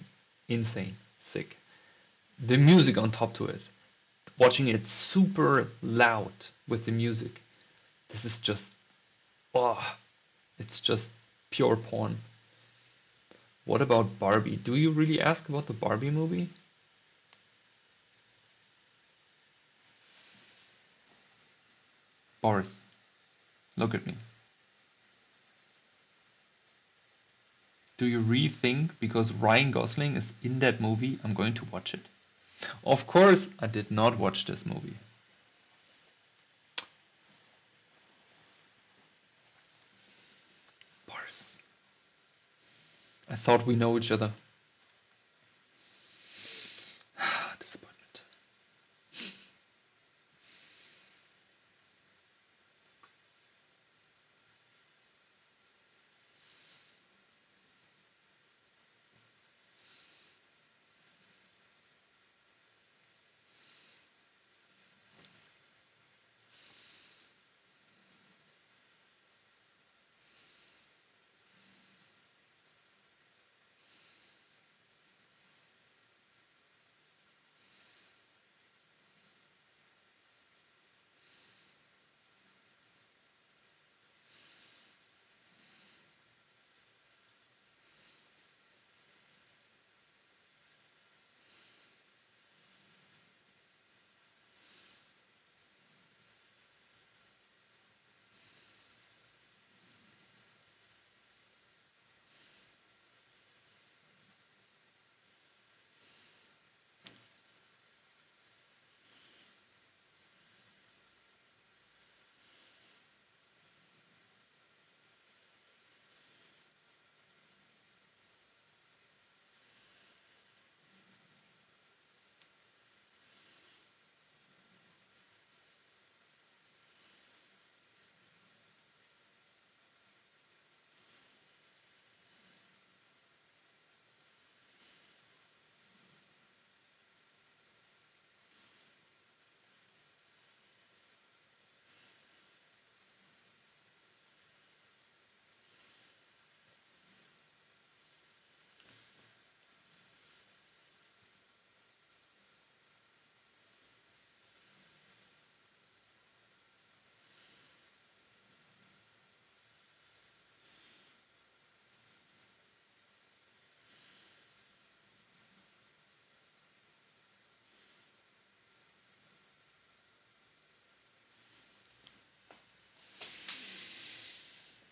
insane, sick. The music on top to it, watching it super loud with the music. This is just, oh, it's just pure porn. What about Barbie? Do you really ask about the Barbie movie? Boris, look at me. Do you really think because Ryan Gosling is in that movie, I'm going to watch it? Of course, I did not watch this movie. Boris, I thought we know each other. Disappointment.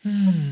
Hmm.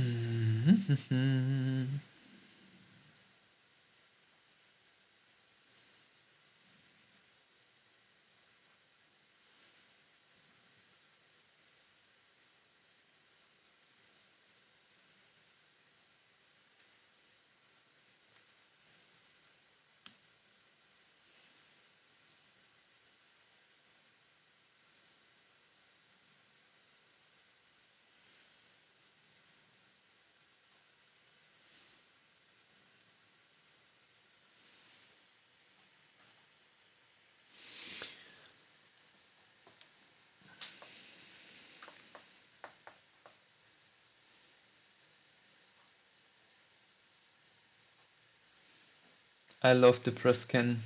I love the press can.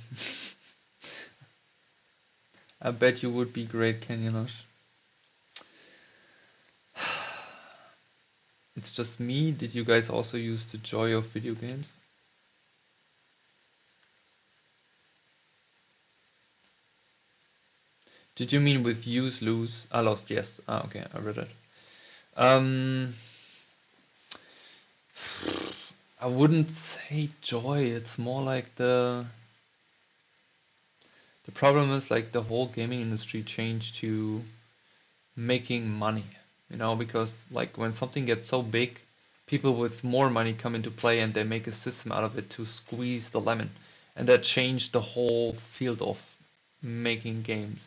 I bet you would be great, can you not? It's just me. Did you guys also use the joy of video games? Did you mean with use, lose? I lost, yes. Ah, okay, I read it. Um, I wouldn't say joy. It's more like the problem is like the whole gaming industry changed to making money, because like when something gets so big, people with more money come into play and they make a system out of it to squeeze the lemon. And that changed the whole field of making games.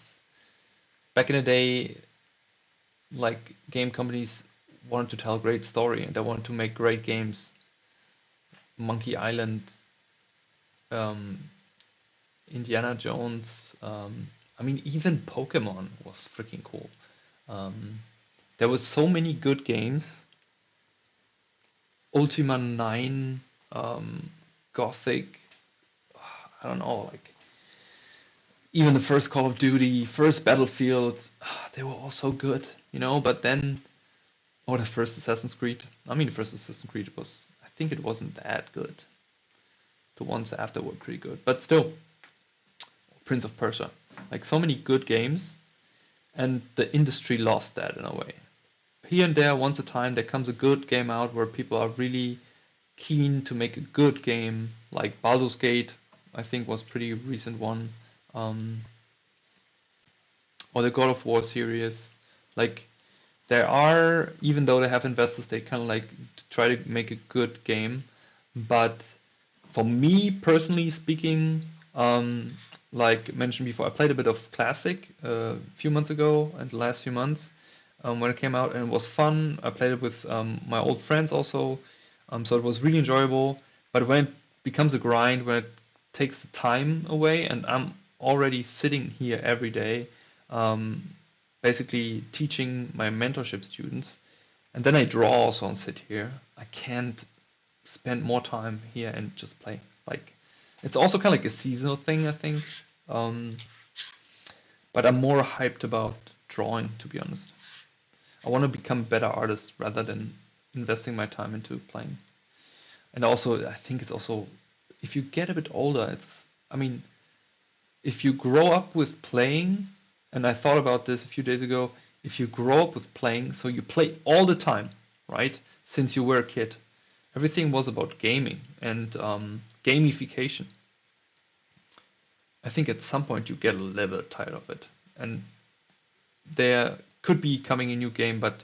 Back in the day, like game companies wanted to tell a great story and they wanted to make great games. Monkey Island, um, Indiana Jones, I mean, even Pokemon was freaking cool. Um, there was so many good games. Ultima 9, um, Gothic, I don't know, like even the first Call of Duty, first Battlefield, they were all so good, but then, or the first Assassin's Creed. I mean, the first Assassin's Creed was, I think it wasn't that good. The ones after were pretty good, but still, Prince of Persia, like so many good games, and the industry lost that in a way. Here and there, once a time, there comes a good game out where people are really keen to make a good game, like Baldur's Gate, I think was pretty recent one, um, or the God of War series. Like there are, even though they have investors, they kind of like try to make a good game. But for me personally speaking, like mentioned before, I played a bit of Classic a few months ago and the last few months when it came out, and it was fun. I played it with my old friends also, so it was really enjoyable. But when it becomes a grind, when it takes the time away, and I'm already sitting here every day, um, basically teaching my mentorship students, and then I draw also and sit here. I can't spend more time here and just play. Like it's also kind of like a seasonal thing, I think. Um, but I'm more hyped about drawing, to be honest. I want to become a better artist rather than investing my time into playing. And also, I think it's also, if you get a bit older, I mean, if you grow up with playing, and I thought about this a few days ago, if you grow up with playing, so you play all the time, right? Since you were a kid, everything was about gaming and gamification. I think at some point you get a little bit tired of it. And there could be coming a new game, but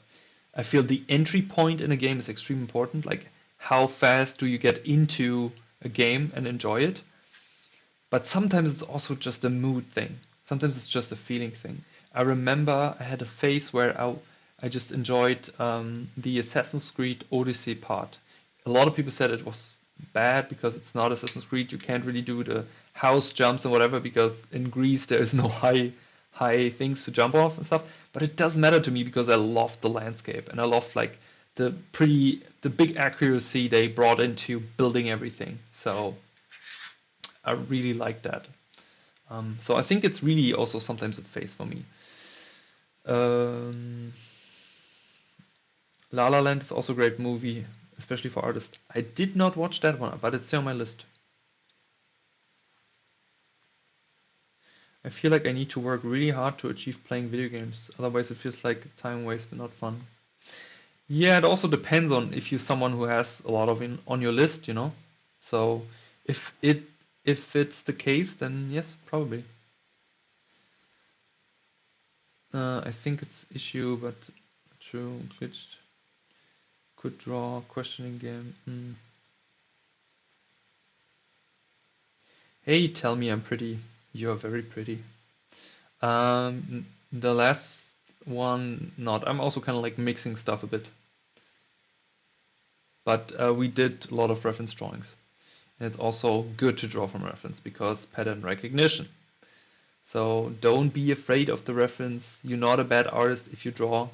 I feel the entry point in a game is extremely important. Like, how fast do you get into a game and enjoy it? But sometimes it's also just a mood thing. Sometimes it's just a feeling thing. I remember I had a phase where I just enjoyed the Assassin's Creed Odyssey part. A lot of people said it was bad because it's not Assassin's Creed. You can't really do the house jumps and whatever because in Greece there is no high things to jump off and stuff. But it doesn't matter to me because I loved the landscape and I loved like the big accuracy they brought into building everything. So I really like that. So I think it's really also sometimes a phase for me. Um, La La Land is also a great movie, especially for artists. I did not watch that one, but it's still on my list. I feel like I need to work really hard to achieve playing video games, otherwise it feels like time waste and not fun. Yeah, it also depends on if you're someone who has a lot of on your list, you know. So if it if it's the case, then yes, probably. I think it's issue, but true, glitched. Could draw questioning game. Hey, tell me I'm pretty. You're very pretty. The last one, not. I'm also kind of like mixing stuff a bit. But we did a lot of reference drawings. And it's also good to draw from reference because pattern recognition. So don't be afraid of the reference. You're not a bad artist if you draw,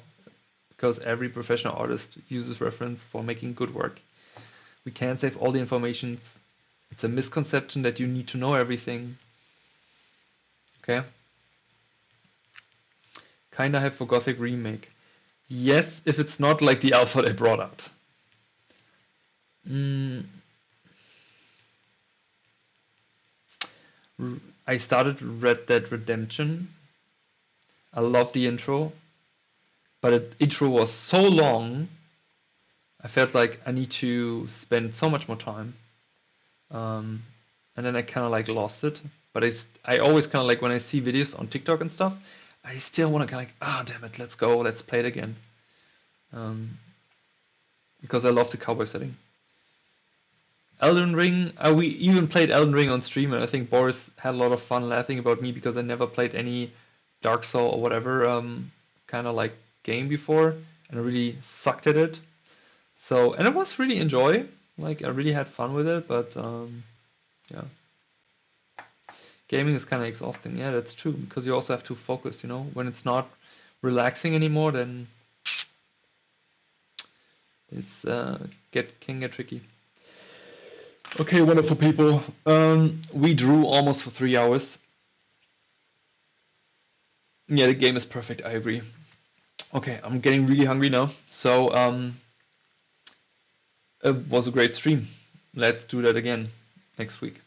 because every professional artist uses reference for making good work. We can't save all the informations. It's a misconception that you need to know everything. Okay? Kinda hype for Gothic remake. Yes, if it's not like the alpha they brought out. I started Red Dead Redemption. I love the intro, but the intro was so long. I felt like I need to spend so much more time. And then I kind of like lost it. But I always kind of like when I see videos on TikTok and stuff, I still want to kind of like, ah, damn it, let's go, let's play it again. Because I love the cowboy setting. Elden Ring, we even played Elden Ring on stream, and I think Boris had a lot of fun laughing about me because I never played any Dark Soul or whatever kind of like game before, and I really sucked at it. So, and it was really enjoy. Like I really had fun with it, but yeah, gaming is kind of exhausting. Yeah, that's true because you also have to focus. You know, when it's not relaxing anymore, then it's can get tricky. Okay, wonderful people. We drew almost for 3 hours. Yeah, the game is perfect. I agree. Okay, I'm getting really hungry now. So it was a great stream. Let's do that again next week.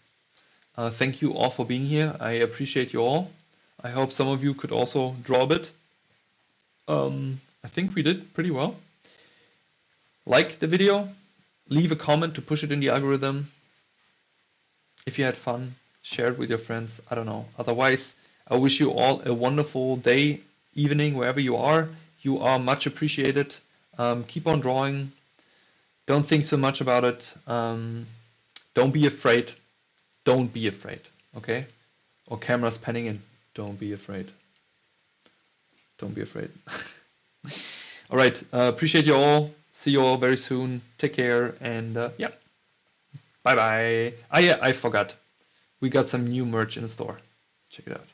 Thank you all for being here. I appreciate you all. I hope some of you could also draw a bit. I think we did pretty well. Like the video, leave a comment to push it in the algorithm. If you had fun, share it with your friends. I don't know. Otherwise, I wish you all a wonderful day, evening, wherever you are. You are much appreciated. Keep on drawing. Don't think so much about it. Don't be afraid. Don't be afraid. Okay? Or cameras panning in. Don't be afraid. Don't be afraid. All right. Appreciate you all. See you all very soon. Take care. And yeah. Bye bye. Ah, yeah, I forgot. We got some new merch in the store. Check it out.